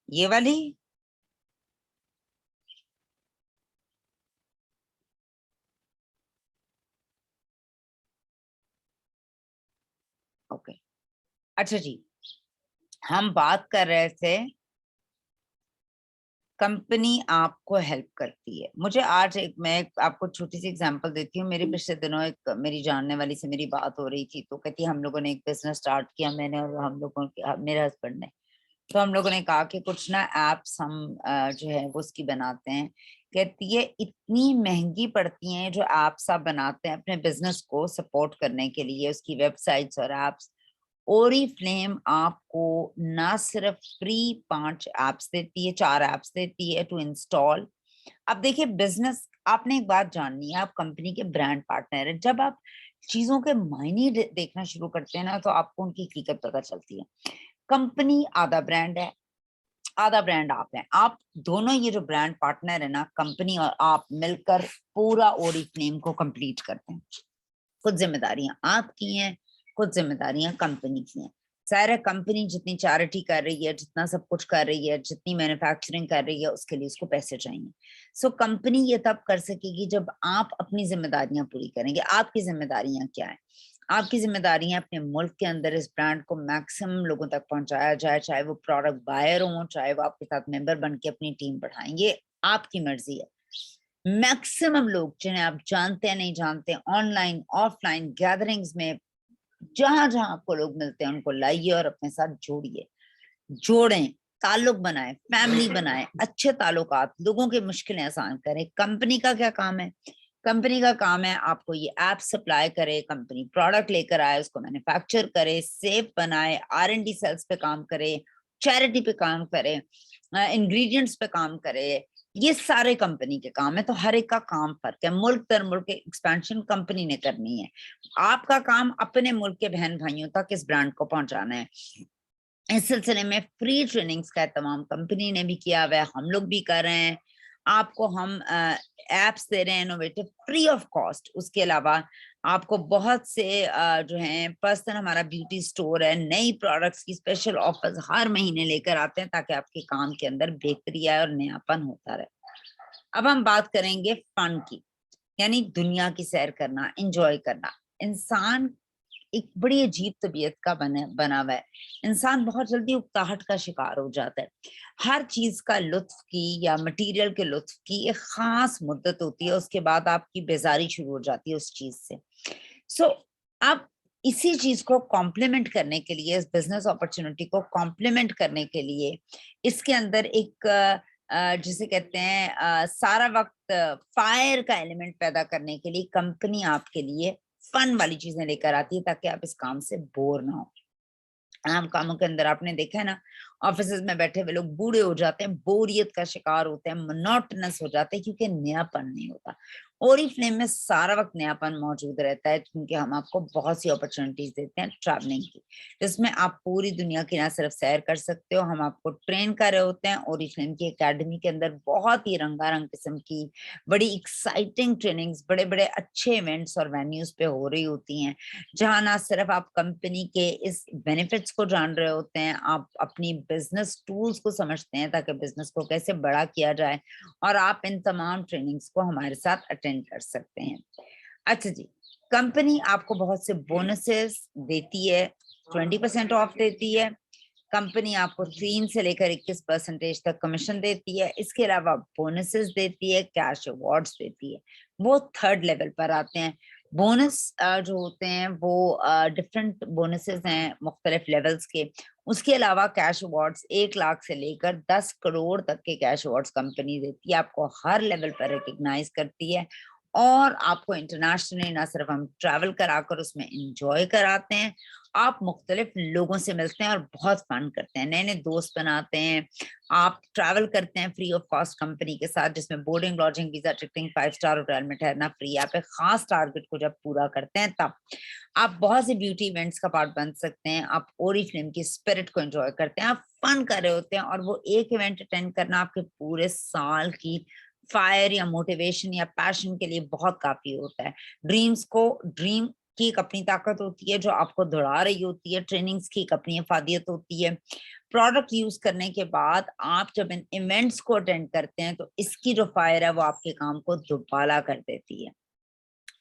A: ये वाली? ओके, अच्छा जी, हम बात कर रहे थे कंपनी आपको हेल्प करती है। मुझे आज मैं आपको छोटी सी एग्जांपल देती हूँ। मेरे पिछले दिनों एक मेरी जानने वाली से मेरी बात हो रही थी, तो कहती हम लोगों ने एक बिजनेस स्टार्ट किया, मैंने और हम लोगों के, मेरे हस्बैंड ने। तो हम लोगों ने कहा कि कुछ ना एप्स हम जो है वो उसकी बनाते हैं। कहती है इतनी महंगी पड़ती हैं जो एप्स आप बनाते हैं अपने बिजनेस को सपोर्ट करने के लिए, उसकी वेबसाइट्स और एप्स। ओरीफ्लेम आपको ना सिर्फ फ्री 5 एप्स देती है, 4 एप्स देती है टू इंस्टॉल। अब देखिए, बिजनेस, आपने एक बात जाननी है, आप कंपनी के ब्रांड पार्टनर हैं। जब आप चीजों के मायने देखना शुरू करते हैं ना, तो आपको उनकी हकीकत पता चलती है। कंपनी आधा ब्रांड है, आधा ब्रांड आप हैं। आप दोनों ये जो ब्रांड पार्टनर है ना, कंपनी और आप मिलकर पूरा ओरीफ्लेम को कंप्लीट करते हैं। कुछ जिम्मेदारियां आपकी हैं, कुछ जिम्मेदारियां कंपनी की हैं। सारा कंपनी जितनी चैरिटी कर रही है, जितना सब कुछ कर रही है, जितनी मैन्युफैक्चरिंग कर रही है, उसके लिए उसको पैसे चाहिए। सो कंपनी ये तब कर सकेगी जब आप अपनी जिम्मेदारियां पूरी करेंगे। आपकी जिम्मेदारियां क्या है? आपकी जिम्मेदारियां अपने मुल्क के अंदर इस ब्रांड को मैक्सिमम लोगों तक पहुंचाया जाए, चाहे वो प्रोडक्ट बायर हो, चाहे वो आपके साथ मेंबर बन के अपनी टीम बढ़ाएं, ये आपकी मर्जी है। मैक्सिमम लोग जिन्हें आप जानते हैं नहीं जानते, ऑनलाइन ऑफलाइन गैदरिंग्स में जहां जहां आपको लोग मिलते हैं उनको लाइए और अपने साथ जोड़िए, जोड़ें, ताल्लुक बनाएं, फैमिली बनाएं, अच्छे ताल्लुकात, लोगों की मुश्किलें आसान करें। कंपनी का क्या काम है? कंपनी का काम है आपको ये ऐप सप्लाई करे, कंपनी प्रोडक्ट लेकर आए, उसको मैन्युफैक्चर करे, सेफ बनाए, R&D सेल्स पे काम करे, चैरिटी पे काम करे, इंग्रेडिएंट्स पे काम करे, ये सारे कंपनी के काम है, तो हर एक का काम फर्क है। मुल्क दर मुल्क एक्सपेंशन कंपनी ने करनी है, आपका काम अपने मुल्क के बहन भाइयों तक इस ब्रांड को पहुंचाना है। इस सिलसिले में फ्री ट्रेनिंग्स का एहतमाम कंपनी ने भी किया हुआ है, हम लोग भी कर रहे हैं। आपको हम एप्स दे रहे हैं इनोवेटिव फ्री ऑफ कॉस्ट। उसके अलावा आपको बहुत से जो हैं पर्सनल, हमारा ब्यूटी स्टोर है, नई प्रोडक्ट्स की स्पेशल ऑफर्स हर महीने लेकर आते हैं ताकि आपके काम के अंदर बेहतरी आए और नयापन होता रहे। अब हम बात करेंगे फन की, यानी दुनिया की सैर करना, एंजॉय करना। इंसान एक बड़ी अजीब तबीयत का बना हुआ है। इंसान बहुत जल्दी उकताहट का शिकार हो जाता है। हर चीज का लुत्फ की या मटेरियल के लुत्फ की एक खास मुद्दत होती है, उसके बाद आपकी बेजारी शुरू हो जाती है उस चीज से। सो अब इसी चीज को कॉम्प्लीमेंट करने के लिए, इस बिजनेस अपॉर्चुनिटी को कॉम्प्लीमेंट करने के लिए, इसके अंदर एक जिसे कहते हैं सारा वक्त फायर का एलिमेंट पैदा करने के लिए कंपनी आपके लिए फन वाली चीजें लेकर आती है ताकि आप इस काम से बोर ना हो। आम कामों के अंदर आपने देखा है ना, ऑफिस में बैठे हुए लोग बूढ़े हो जाते हैं, बोरियत का शिकार होते हैं, मोनोटोनस हो जाते हैं क्योंकि नयापन नहीं होता। ओरिफ्लेम में सारा वक्त नयापन मौजूद रहता है क्योंकि हम आपको बहुत सी अपॉर्चुनिटीज देते हैं ट्रैवलिंग की, जिसमें आप पूरी दुनिया की ना सिर्फ सैर कर सकते हो, हम आपको ट्रेन कर रहे होते हैं। ओरिफ्लेम की एकेडमी के अंदर बहुत ही रंगारंग किस्म की बड़ी एक्साइटिंग ट्रेनिंग्स, बड़े बड़े अच्छे इवेंट्स और वेन्यूज पे हो रही होती हैं, जहां ना सिर्फ आप कंपनी के इस बेनिफिट्स को जान रहे होते हैं, आप अपनी बिजनेस टूल्स को समझते हैं ताकि बिजनेस को कैसे बड़ा किया जाए, और आप इन तमाम ट्रेनिंग्स को हमारे साथ अटेंड कर सकते हैं। अच्छा जी, कंपनी आपको बहुत से बोनसेस देती है, 20% ऑफ देती है। कंपनी आपको 3 से लेकर 21% तक कमीशन देती है। इसके अलावा बोनसेस देती है, कैश अवार्ड्स देती है। वो थर्ड लेवल पर आते हैं। बोनस जो होते हैं वो डिफरेंट बोनसेस हैं मुख्तलिफ लेवल्स के। उसके अलावा कैश अवार्ड्स 1 लाख से लेकर 10 करोड़ तक के कैश अवार्ड्स कंपनी देती है, आपको हर लेवल पर रिकग्नाइज करती है। और आपको इंटरनेशनली ना सिर्फ हम ट्रैवल कराकर उसमें इंजॉय कराते हैं, आप मुख्तलिफ लोगों से मिलते हैं और बहुत फन करते हैं, नए नए दोस्त बनाते हैं। आप ट्रैवल करते हैं फ्री ऑफ कॉस्ट कंपनी के साथ, जिसमें boarding, lodging, visa, ticketing, 5 star hotel में ठहरना फ्री। आप एक खास टारगेट को जब पूरा करते हैं तब आप बहुत से ब्यूटी इवेंट्स का पार्ट बन सकते हैं। आप ओरिफ्लेम की स्पिरिट को एंजॉय करते हैं, आप फन कर रहे होते हैं, और वो एक इवेंट अटेंड करना आपके पूरे साल की फायर या मोटिवेशन या पैशन के लिए बहुत काफी होता है। ड्रीम की एक अपनी ताकत होती है जो आपको दौड़ा रही होती है, ट्रेनिंग्स की एक अपनी अफादियत होती है। प्रोडक्ट यूज करने के बाद आप जब इन इवेंट्स को अटेंड करते हैं तो इसकी जो फायर है वो आपके काम को दुबाला कर देती है।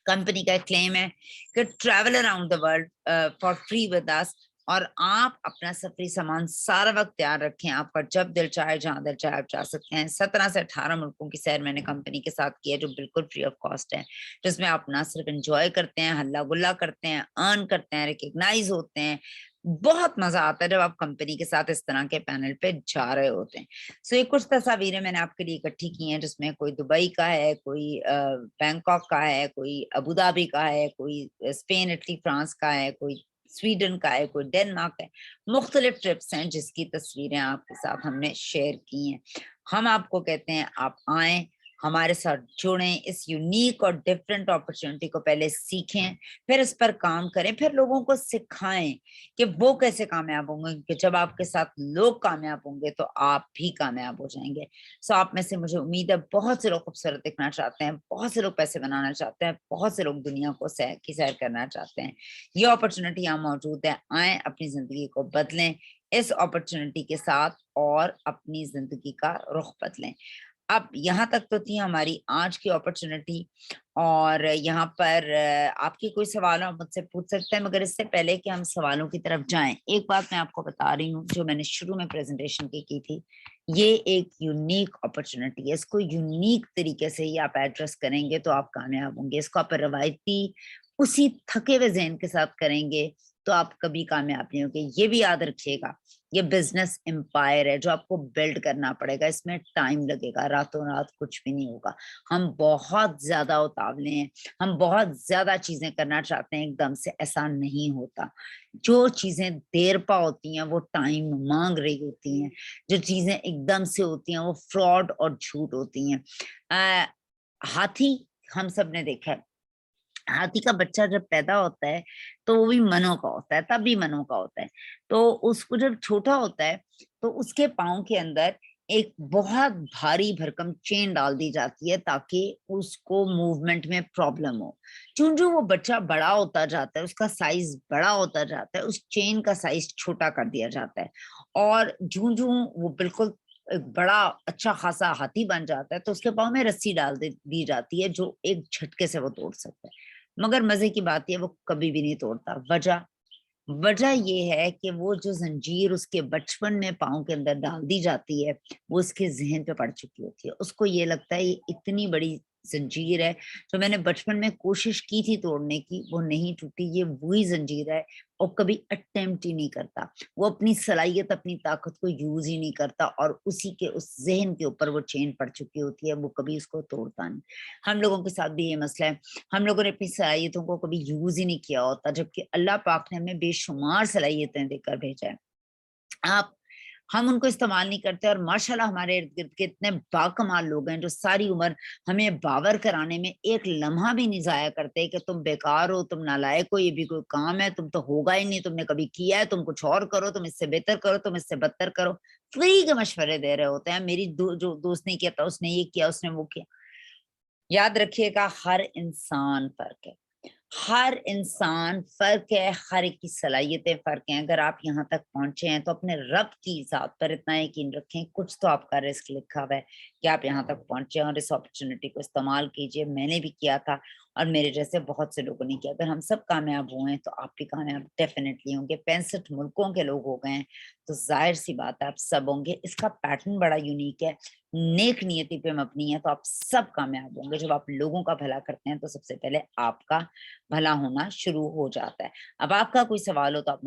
A: कंपनी का क्लेम है कि travel around the world for free with us, और आप अपना सफरी सामान सारा वक्त तैयार रखें, आपका जब दिल चाहे जहां दिल चाहे आप जा सकते हैं। 17 से 18 मुल्कों की सैर मैंने कंपनी के साथ की है जो बिल्कुल फ्री ऑफ कॉस्ट है, जिसमें आप ना सिर्फ एंजॉय करते हैं, हल्ला गुल्ला करते हैं, अर्न करते हैं, रिकग्नाइज होते हैं। बहुत मजा आता है जब आप कंपनी के साथ इस तरह के पैनल पे जा रहे होते हैं। सो ये कुछ तस्वीरें मैंने आपके लिए इकट्ठी की हैं, जिसमें कोई दुबई का है, कोई बैंकॉक का है, कोई अबू धाबी का है, कोई स्पेन, इटली, फ्रांस का है, कोई स्वीडन का है, कोई डेनमार्क है। मुख्तलिफ ट्रिप्स हैं जिसकी तस्वीरें आपके साथ हमने शेयर की हैं। हम आपको कहते हैं आप आए, हमारे साथ जुड़ें, इस यूनिक और डिफरेंट अपॉर्चुनिटी को पहले सीखें, फिर इस पर काम करें, फिर लोगों को सिखाएं कि वो कैसे कामयाब होंगे, क्योंकि जब आपके साथ लोग कामयाब होंगे तो आप भी कामयाब हो जाएंगे। सो आप में से मुझे उम्मीद है बहुत से लोग खूबसूरत दिखना चाहते हैं, बहुत से लोग पैसे बनाना चाहते हैं, बहुत से लोग दुनिया को सैर करना चाहते हैं। ये अपॉर्चुनिटी यहाँ मौजूद है, आए अपनी जिंदगी को बदलें इस अपॉर्चुनिटी के साथ और अपनी जिंदगी का रुख बदलें। अब यहाँ तक तो थी हमारी आज की अपॉर्चुनिटी, और यहाँ पर आपके कोई सवाल हो मुझसे पूछ सकते हैं, मगर इससे पहले कि हम सवालों की तरफ जाएं, एक बात मैं आपको बता रही हूँ जो मैंने शुरू में प्रेजेंटेशन की थी। ये एक यूनिक अपॉर्चुनिटी है, इसको यूनिक तरीके से ही आप एड्रेस करेंगे तो आप कामयाब होंगे। इसको आप रवायती उसी थके हुए ज़हन के साथ करेंगे तो आप कभी कामयाब नहीं होंगे। ये भी याद रखिएगा یہ بزنس امپائر ہے جو آپ کو بلڈ کرنا پڑے گا. اس میں ٹائم لگے گا, راتوں رات کچھ بھی نہیں ہوگا. ہم بہت زیادہ اتاولے ہیں, ہم بہت زیادہ چیزیں کرنا چاہتے ہیں, ایک دم سے ایسا نہیں ہوتا. جو چیزیں دیر پا ہوتی ہیں وہ ٹائم مانگ رہی ہوتی ہیں, جو چیزیں ایک دم سے ہوتی ہیں وہ فراڈ اور جھوٹ ہوتی ہیں. ہاتھی ہم سب نے دیکھا ہے, ہاتھی کا بچہ جب پیدا ہوتا ہے تو وہ بھی منوں کا ہوتا ہے, تب بھی منوں کا ہوتا ہے. تو اس کو جب چھوٹا ہوتا ہے تو اس کے پاؤں کے اندر ایک بہت بھاری بھرکم چین ڈال دی جاتی ہے تاکہ اس کو موومنٹ میں پرابلم ہو. جو وہ بچہ بڑا ہوتا جاتا ہے, اس کا سائز بڑا ہوتا جاتا ہے, اس چین کا سائز چھوٹا کر دیا جاتا ہے. اور جو وہ بالکل ایک بڑا اچھا خاصا ہاتھی بن جاتا ہے تو اس کے پاؤں میں رسی ڈال دی جاتی ہے جو ایک جھٹکے سے وہ توڑ سکتا ہے. مگر مزے کی بات یہ وہ کبھی بھی نہیں توڑتا. وجہ یہ ہے کہ وہ جو زنجیر اس کے بچپن میں پاؤں کے اندر ڈال دی جاتی ہے وہ اس کے ذہن پہ پڑ چکی ہوتی ہے. اس کو یہ لگتا ہے یہ اتنی بڑی زنجیر ہے جو میں نے بچپن میں کوشش کی تھی توڑنے کی, وہ نہیں ٹوٹی, یہ وہی زنجیر ہے. اور کبھی اٹیمپٹ ہی نہیں کرتا, وہ اپنی صلاحیت اپنی طاقت کو یوز ہی نہیں کرتا, اور اسی کے اس ذہن کے اوپر وہ چین پڑ چکی ہوتی ہے, وہ کبھی اس کو توڑتا نہیں. ہم لوگوں کے ساتھ بھی یہ مسئلہ ہے, ہم لوگوں نے اپنی صلاحیتوں کو کبھی یوز ہی نہیں کیا ہوتا, جبکہ اللہ پاک نے ہمیں بے شمار صلاحیتیں دے کر بھیجا ہے. ہم ان کو استعمال نہیں کرتے, اور ماشاءاللہ ہمارے ارد گرد کے اتنے باکمال لوگ ہیں جو ساری عمر ہمیں باور کرانے میں ایک لمحہ بھی نہیں ضائع کرتے کہ تم بیکار ہو, تم نالائق ہو, یہ بھی کوئی کام ہے, تم تو ہوگا ہی نہیں, تم نے کبھی کیا ہے, تم کچھ اور کرو, تم اس سے بہتر کرو, تم اس سے بدتر کرو. فری کے مشورے دے رہے ہوتے ہیں. میری جو دوست نے کیا تھا اس نے یہ کیا, اس نے وہ کیا. یاد رکھیے گا ہر انسان فرق ہے, ہر انسان فرق ہے, ہر ایک کی صلاحیتیں فرق ہیں. اگر آپ یہاں تک پہنچے ہیں تو اپنے رب کی ذات پر اتنا یقین رکھیں, کچھ تو آپ کا رزق لکھا ہوا ہے کہ آپ یہاں تک پہنچے, اور اس اپرچونٹی کو استعمال کیجئے. میں نے بھی کیا تھا اور میرے جیسے بہت سے لوگوں نے کیا. اگر ہم سب کامیاب ہوئے ہیں تو آپ بھی کامیاب ڈیفینیٹلی ہوں گے. 65 ملکوں کے لوگ ہو گئے ہیں تو ظاہر سی بات ہے آپ سب ہوں گے. اس کا پیٹرن بڑا یونیک ہے, نیک نیتی پہ مبنی ہے, تو آپ سب کامیاب ہوں گے. جب آپ لوگوں کا بھلا کرتے ہیں تو سب سے پہلے آپ کا بھلا ہونا شروع ہو جاتا ہے. اب آپ کا کوئی سوال ہو تو آپ